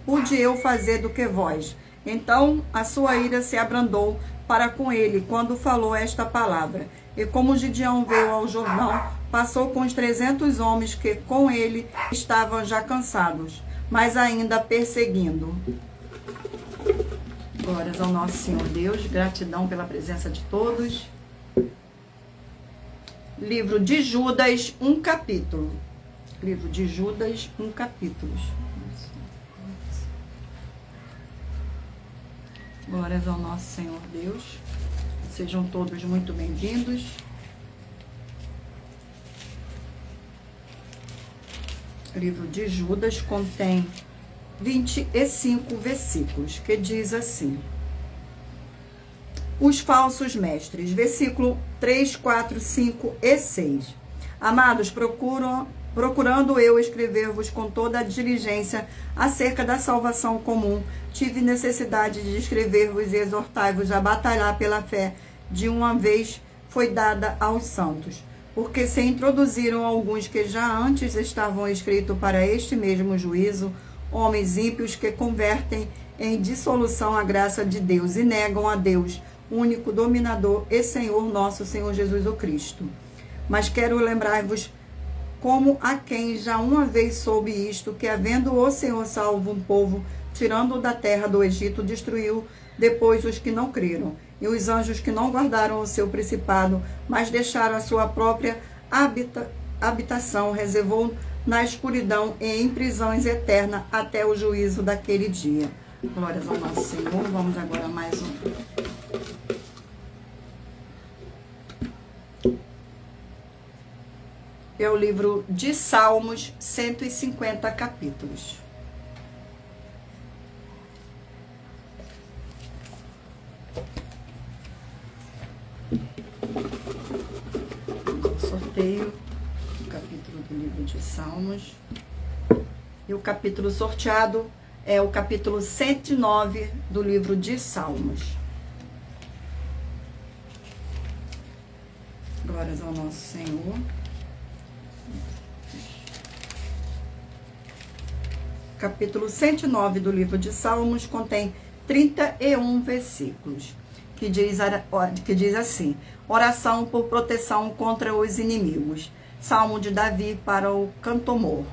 pude eu fazer do que vós? Então a sua ira se abrandou para com ele, quando falou esta palavra. E como Gideão veio ao Jordão, passou com os 300 homens que com ele estavam já cansados, mas ainda perseguindo. Glórias ao nosso Senhor Deus, gratidão pela presença de todos. Livro de Judas, 1 capítulo. Livro de Judas, 1 capítulo. Glórias ao nosso Senhor Deus. Sejam todos muito bem-vindos. O livro de Judas contém 25 versículos, que diz assim: os falsos mestres. Versículo 3, 4, 5 e 6. Amados, procurando eu escrever-vos com toda a diligência acerca da salvação comum, tive necessidade de escrever-vos e exortar-vos a batalhar pela fé de uma vez foi dada aos santos. Porque se introduziram alguns que já antes estavam escritos para este mesmo juízo, homens ímpios que convertem em dissolução a graça de Deus e negam a Deus, único dominador e Senhor nosso, Senhor Jesus o Cristo. Mas quero lembrar-vos, como a quem já uma vez soube isto, que havendo o Senhor salvo um povo, tirando-o da terra do Egito, destruiu depois os que não creram, e os anjos que não guardaram o seu principado, mas deixaram a sua própria habitação, reservou na escuridão e em prisões eternas até o juízo daquele dia. Glórias ao nosso Senhor. Vamos agora a mais um. É o livro de Salmos, 150 capítulos. Sorteio o capítulo do livro de Salmos. E o capítulo sorteado é o capítulo 109 do livro de Salmos. Glórias ao nosso Senhor. Capítulo 109 do livro de Salmos contém 31 versículos, que diz assim: oração por proteção contra os inimigos. Salmo de Davi para o cantor.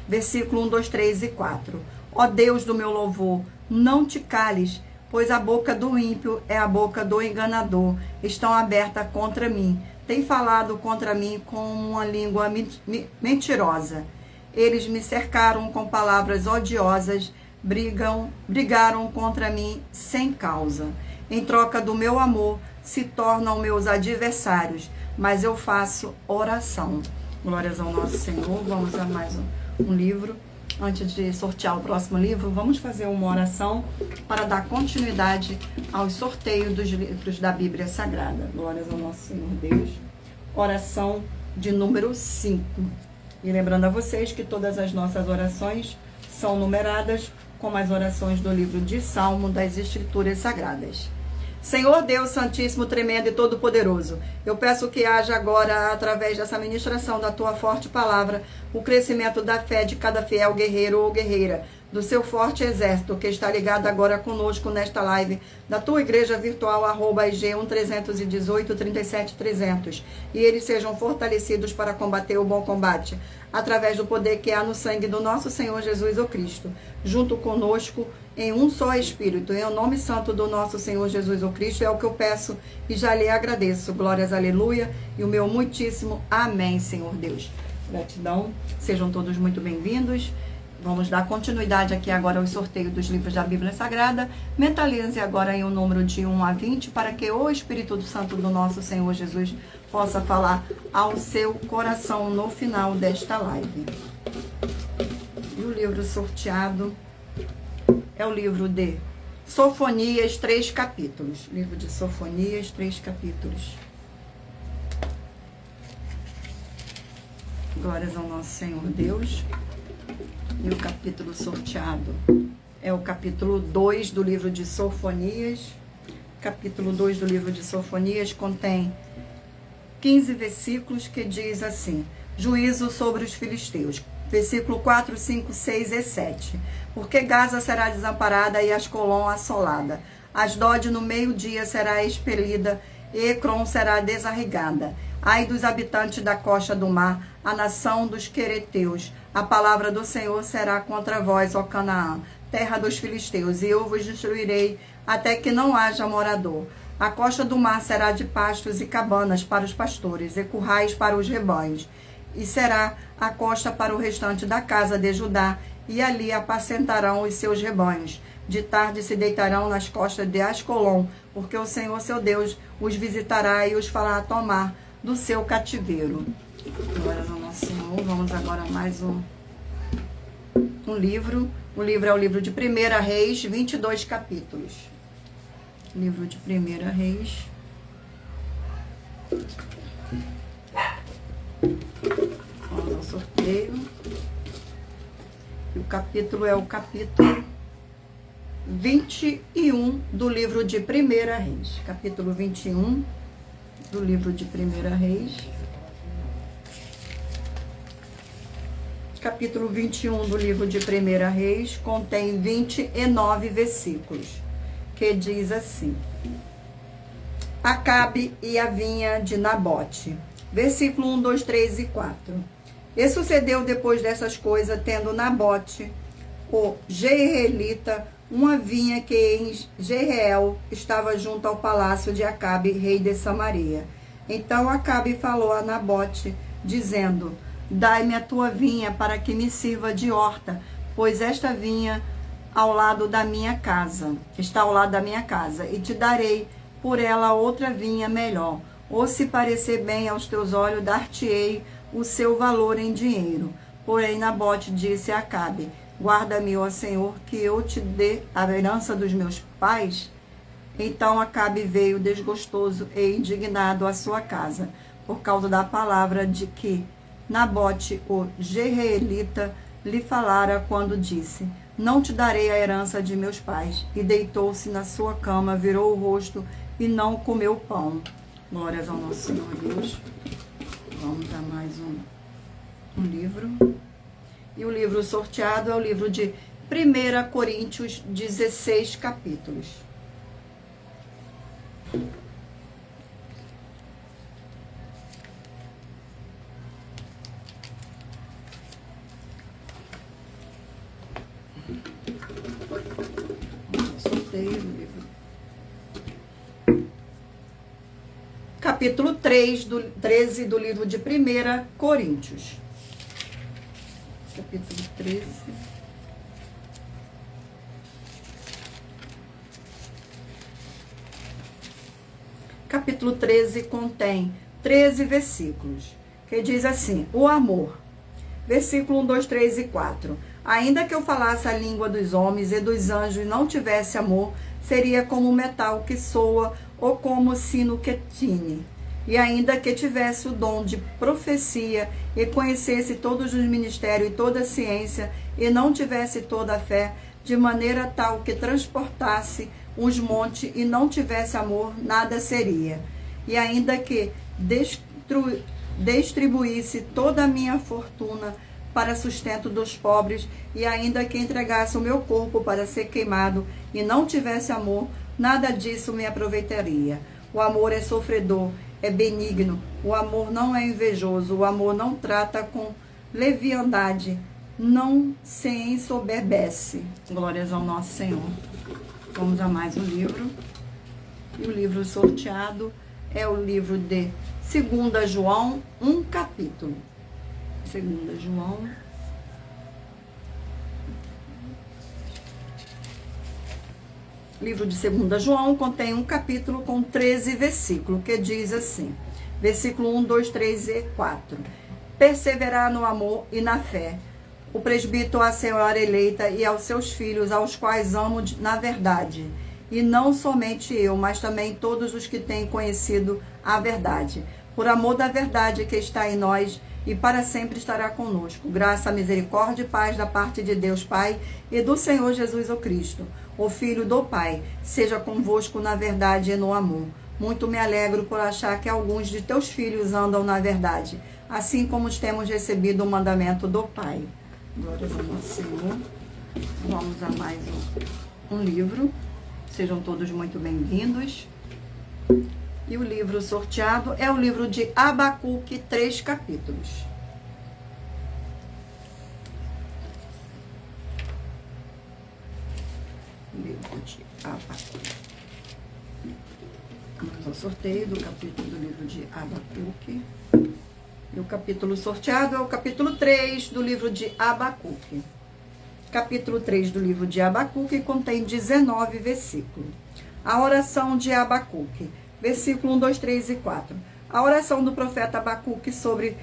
Versículo 1, 2, 3 e 4. Ó Deus do meu louvor, não te cales, pois a boca do ímpio é a boca do enganador. Estão abertas contra mim. Tem falado contra mim com uma língua mentirosa. Eles me cercaram com palavras odiosas, brigaram contra mim sem causa. Em troca do meu amor, se tornam meus adversários, mas eu faço oração. Glórias ao nosso Senhor. Vamos a mais um livro. Antes de sortear o próximo livro, vamos fazer uma oração para dar continuidade aos sorteios dos livros da Bíblia Sagrada. Glórias ao nosso Senhor Deus. Oração de número 5. E lembrando a vocês que todas as nossas orações são numeradas como as orações do livro de Salmo das Escrituras Sagradas. Senhor Deus Santíssimo, tremendo e todo-poderoso, eu peço que haja agora, através dessa ministração da tua forte palavra, o crescimento da fé de cada fiel guerreiro ou guerreira, do seu forte exército que está ligado agora conosco nesta live, da tua igreja virtual, @IG1318-37300, e eles sejam fortalecidos para combater o bom combate, através do poder que há no sangue do nosso Senhor Jesus o Cristo, junto conosco, em um só Espírito, em o nome santo do nosso Senhor Jesus o Cristo, é o que eu peço e já lhe agradeço. Glórias, aleluia, e o meu muitíssimo amém, Senhor Deus. Gratidão, sejam todos muito bem-vindos. Vamos dar continuidade aqui agora ao sorteio dos livros da Bíblia Sagrada. Mentalize agora em um número de 1 a 20, para que o Espírito Santo do nosso Senhor Jesus possa falar ao seu coração no final desta live. E o livro sorteado é o livro de Sofonias, 3 capítulos. Livro de Sofonias, 3 capítulos. Glórias ao nosso Senhor Deus. E o capítulo sorteado é o capítulo 2 do livro de Sofonias. Capítulo 2 do livro de Sofonias contém 15 versículos que diz assim: juízo sobre os filisteus. Versículo 4, 5, 6 e 7. Porque Gaza será desamparada e Ascolom assolada. Asdod no meio-dia será expelida e Ecrom será desarraigada. Ai dos habitantes da costa do mar, a nação dos quereteus. A palavra do Senhor será contra vós, ó Canaã, terra dos filisteus, e eu vos destruirei até que não haja morador. A costa do mar será de pastos e cabanas para os pastores, e currais para os rebanhos. E será a costa para o restante da casa de Judá, e ali apacentarão os seus rebanhos. De tarde se deitarão nas costas de Ascolom, porque o Senhor seu Deus os visitará e os fará tomar do seu cativeiro. Glória ao nosso Senhor. Vamos agora a mais um livro. O livro é o livro de 1 Reis, 22 capítulos. livro de 1 Reis. Vamos ao sorteio. E o capítulo é o capítulo 21 do livro de 1 Reis. Capítulo 21 do livro de 1 Reis. Capítulo 21 do livro de 1 Reis contém 29 versículos, que diz assim: Acabe e a vinha de Nabote. Versículo 1, 2, 3 e 4. E sucedeu depois dessas coisas, tendo Nabote, o jezreelita, uma vinha que em Jezreel estava junto ao palácio de Acabe, rei de Samaria. Então Acabe falou a Nabote, dizendo: Dai-me a tua vinha para que me sirva de horta, pois esta vinha ao lado da minha casa, está ao lado da minha casa, e te darei por ela outra vinha melhor. Ou se parecer bem aos teus olhos, dar-te-ei o seu valor em dinheiro. Porém Nabote disse a Acabe: Guarda-me, ó Senhor, que eu te dê a herança dos meus pais. Então Acabe veio desgostoso e indignado à sua casa, por causa da palavra de que Nabote, o jezreelita, lhe falara quando disse: Não te darei a herança de meus pais. E deitou-se na sua cama, virou o rosto e não comeu pão. Glórias ao nosso Senhor Deus. Vamos a mais um livro. E o livro sorteado é o livro de 1 Coríntios, 16 capítulos. Sorteio do livro. Capítulo 13 do livro de 1 Coríntios. Capítulo 13. Capítulo 13 contém 13 versículos, que diz assim: o amor. Versículo 1, 2, 3 e 4. Ainda que eu falasse a língua dos homens e dos anjos e não tivesse amor, seria como metal que soa ou como sino que tine. E ainda que tivesse o dom de profecia e conhecesse todos os ministérios e toda a ciência e não tivesse toda a fé, de maneira tal que transportasse os montes e não tivesse amor, nada seria. E ainda que distribuísse toda a minha fortuna para sustento dos pobres, e ainda que entregasse o meu corpo para ser queimado e não tivesse amor, nada disso me aproveitaria. O amor é sofredor, é benigno, o amor não é invejoso, o amor não trata com leviandade, não se ensoberbece. Glórias ao nosso Senhor. Vamos a mais um livro. E o livro sorteado é o livro de 2 João, um capítulo. 2 João. Livro de 2 João contém um capítulo com 13 versículos, que diz assim, versículo 1, 2, 3 e 4. Perseverar no amor e na fé. O presbítero à senhora eleita e aos seus filhos, aos quais amo na verdade. E não somente eu, mas também todos os que têm conhecido a verdade. Por amor da verdade que está em nós e para sempre estará conosco. Graça, misericórdia e paz da parte de Deus Pai e do Senhor Jesus o Cristo, o Filho do Pai, seja convosco na verdade e no amor. Muito me alegro por achar que alguns de teus filhos andam na verdade, assim como temos recebido o mandamento do Pai. Glória ao nosso Senhor. Vamos a mais um livro. Sejam todos muito bem-vindos. E o livro sorteado é o livro de Abacuque, 3 capítulos. Livro de Abacuque. Vamos ao sorteio do capítulo do livro de Abacuque. E o capítulo sorteado é o capítulo 3 do livro de Abacuque. Capítulo 3 do livro de Abacuque contém 19 versículos. A oração de Abacuque. Versículo 1, 2, 3 e 4. A oração do profeta Abacuque sobre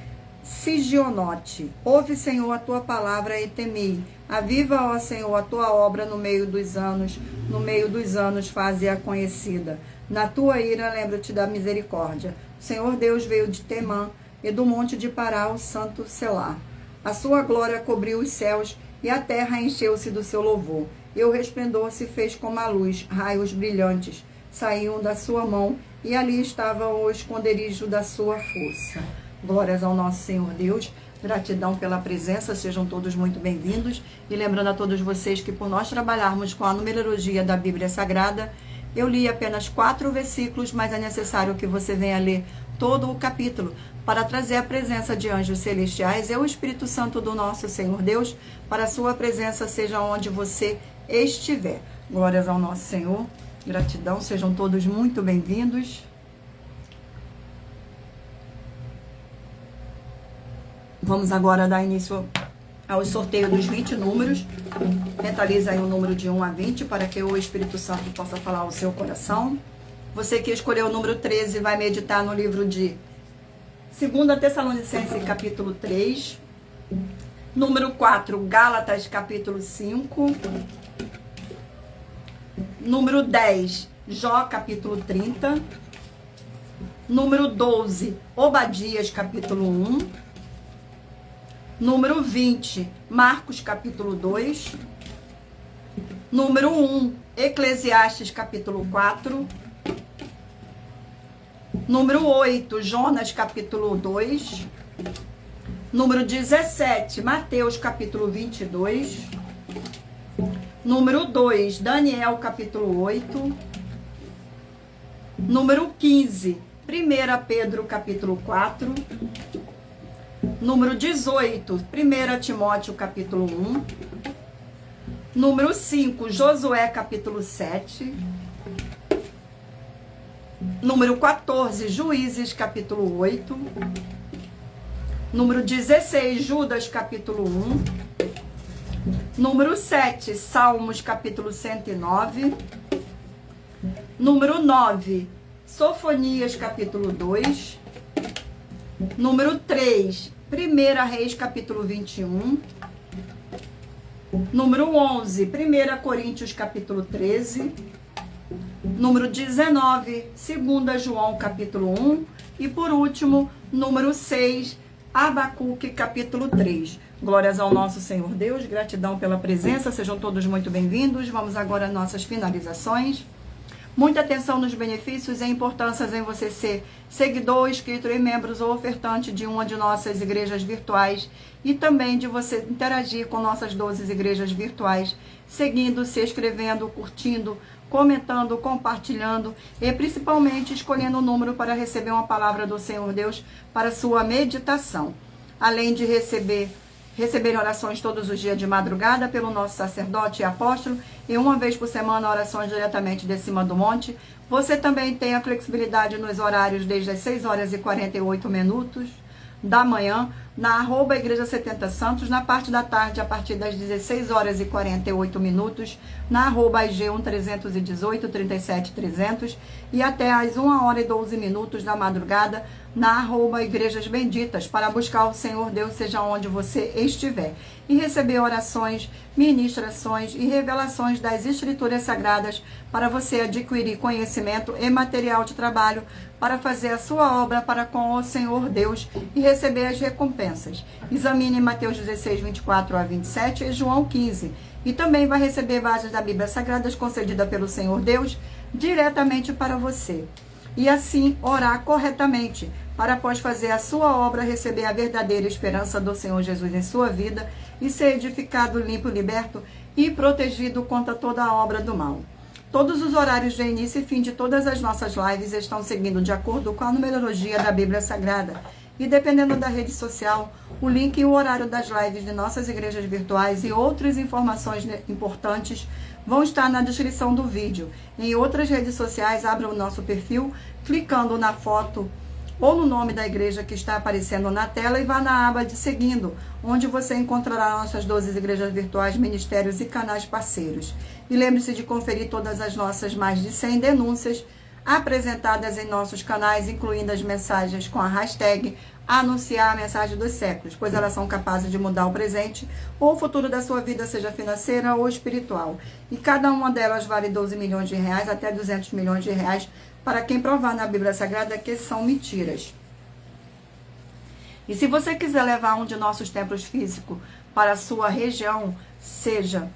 Sigionote. Ouve, Senhor, a tua palavra e temi. Aviva, ó Senhor, a tua obra no meio dos anos faze-a conhecida. Na tua ira lembra-te da misericórdia. O Senhor Deus veio de Temã e do monte de Pará o santo Selá. A sua glória cobriu os céus e a terra encheu-se do seu louvor. E o resplendor se fez como a luz, raios brilhantes saíam da sua mão e ali estava o esconderijo da sua força. Glórias ao nosso Senhor Deus. Gratidão pela presença, sejam todos muito bem-vindos. E lembrando a todos vocês que por nós trabalharmos com a numerologia da Bíblia Sagrada, eu li apenas 4 versículos, mas é necessário que você venha ler todo o capítulo para trazer a presença de anjos celestiais e o Espírito Santo do nosso Senhor Deus, para a sua presença seja onde você estiver. Glórias ao nosso Senhor. Gratidão, sejam todos muito bem-vindos. Vamos agora dar início ao sorteio dos 20 números. Mentaliza aí o número de 1 a 20 para que o Espírito Santo possa falar ao seu coração. Você que escolheu o número 13 vai meditar no livro de 2 Tessalonicenses, capítulo 3. Número 4, Gálatas, capítulo 5. Número 10, Jó, capítulo 30. Número 12, Obadias, capítulo 1. Número 20, Marcos, capítulo 2. Número 1, Eclesiastes, capítulo 4. Número 8, Jonas, capítulo 2. Número 17, Mateus, capítulo 22. Número 2, Daniel, capítulo 8. Número 15, 1 Pedro, capítulo 4. Número 18, 1 Timóteo, capítulo 1. Número 5, Josué, capítulo 7. Número 14, Juízes, capítulo 8. Número 16, Judas, capítulo 1. Número 7, Salmos, capítulo 109. Número 9, Sofonias, capítulo 2. Número 3, 1 Reis, capítulo 21. Número 11, 1 Coríntios, capítulo 13. Número 19, 2 João, capítulo 1. E por último, número 6, Abacuque, capítulo 3. Glórias ao nosso Senhor Deus, gratidão pela presença, sejam todos muito bem-vindos. Vamos agora às nossas finalizações. Muita atenção nos benefícios e importâncias em você ser seguidor, inscrito e membros ou ofertante de uma de nossas igrejas virtuais e também de você interagir com nossas 12 igrejas virtuais, seguindo, se inscrevendo, curtindo, comentando, compartilhando e principalmente escolhendo o número para receber uma palavra do Senhor Deus para sua meditação. Além de receber orações todos os dias de madrugada pelo nosso sacerdote e apóstolo e uma vez por semana orações diretamente de cima do monte. Você também tem a flexibilidade nos horários desde as 6 horas e 48 minutos da manhã na @Igreja 70 Santos, na parte da tarde a partir das 16 horas e 48 minutos na @IG 1318 37300 e até às 1 hora e 12 minutos da madrugada na @Igrejas Benditas, para buscar o Senhor Deus seja onde você estiver e receber orações, ministrações e revelações das Escrituras Sagradas para você adquirir conhecimento e material de trabalho para fazer a sua obra para com o Senhor Deus e receber as recompensas. Examine Mateus 16, 24 a 27 e João 15. E também vai receber bases da Bíblia Sagrada concedida pelo Senhor Deus diretamente para você. E assim orar corretamente, para após fazer a sua obra, receber a verdadeira esperança do Senhor Jesus em sua vida e ser edificado, limpo, liberto e protegido contra toda a obra do mal. Todos os horários de início e fim de todas as nossas lives estão seguindo de acordo com a numerologia da Bíblia Sagrada. E dependendo da rede social, o link e o horário das lives de nossas igrejas virtuais e outras informações importantes vão estar na descrição do vídeo. Em outras redes sociais, abra o nosso perfil, clicando na foto ou no nome da igreja que está aparecendo na tela e vá na aba de seguindo, onde você encontrará nossas 12 igrejas virtuais, ministérios e canais parceiros. E lembre-se de conferir todas as nossas mais de 100 denúncias apresentadas em nossos canais, incluindo as mensagens com a hashtag a anunciar a mensagem dos séculos, pois elas são capazes de mudar o presente ou o futuro da sua vida, seja financeira ou espiritual. E cada uma delas vale 12 milhões de reais até 200 milhões de reais para quem provar na Bíblia Sagrada que são mentiras. E se você quiser levar um de nossos templos físicos para a sua região, seja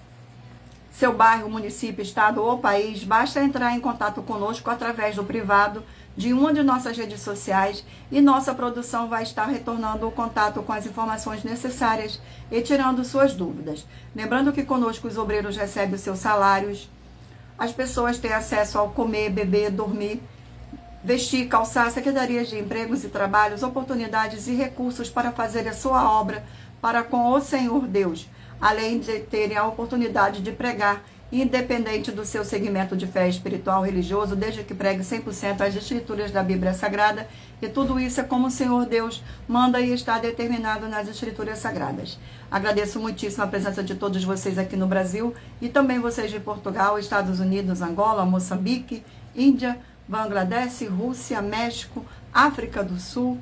seu bairro, município, estado ou país, basta entrar em contato conosco através do privado de uma de nossas redes sociais e nossa produção vai estar retornando o contato com as informações necessárias e tirando suas dúvidas. Lembrando que conosco os obreiros recebem os seus salários, as pessoas têm acesso ao comer, beber, dormir, vestir, calçar, secretarias de empregos e trabalhos, oportunidades e recursos para fazer a sua obra para com o Senhor Deus, além de terem a oportunidade de pregar, independente do seu segmento de fé espiritual religioso, desde que pregue 100% as escrituras da Bíblia Sagrada, e tudo isso é como o Senhor Deus manda e está determinado nas escrituras sagradas. Agradeço muitíssimo a presença de todos vocês aqui no Brasil, e também vocês de Portugal, Estados Unidos, Angola, Moçambique, Índia, Bangladesh, Rússia, México, África do Sul,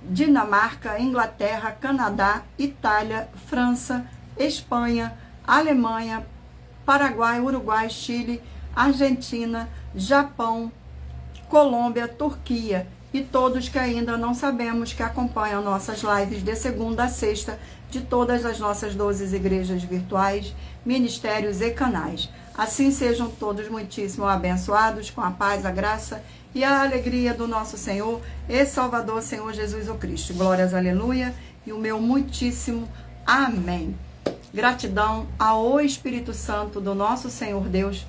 Dinamarca, Inglaterra, Canadá, Itália, França, Espanha, Alemanha, Paraguai, Uruguai, Chile, Argentina, Japão, Colômbia, Turquia e todos que ainda não sabemos que acompanham nossas lives de segunda a sexta de todas as nossas 12 igrejas virtuais, ministérios e canais. Assim sejam todos muitíssimo abençoados com a paz, a graça e a alegria do nosso Senhor e Salvador, Senhor Jesus o Cristo. Glórias, aleluia, e o meu muitíssimo amém. Gratidão ao Espírito Santo do nosso Senhor Deus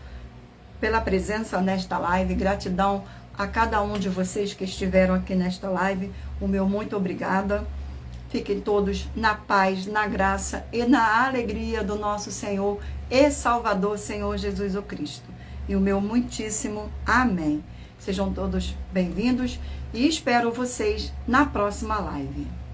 pela presença nesta live. Gratidão a cada um de vocês que estiveram aqui nesta live. O meu muito obrigada. Fiquem todos na paz, na graça e na alegria do nosso Senhor e Salvador, Senhor Jesus o Cristo. E o meu muitíssimo amém. Sejam todos bem-vindos e espero vocês na próxima live.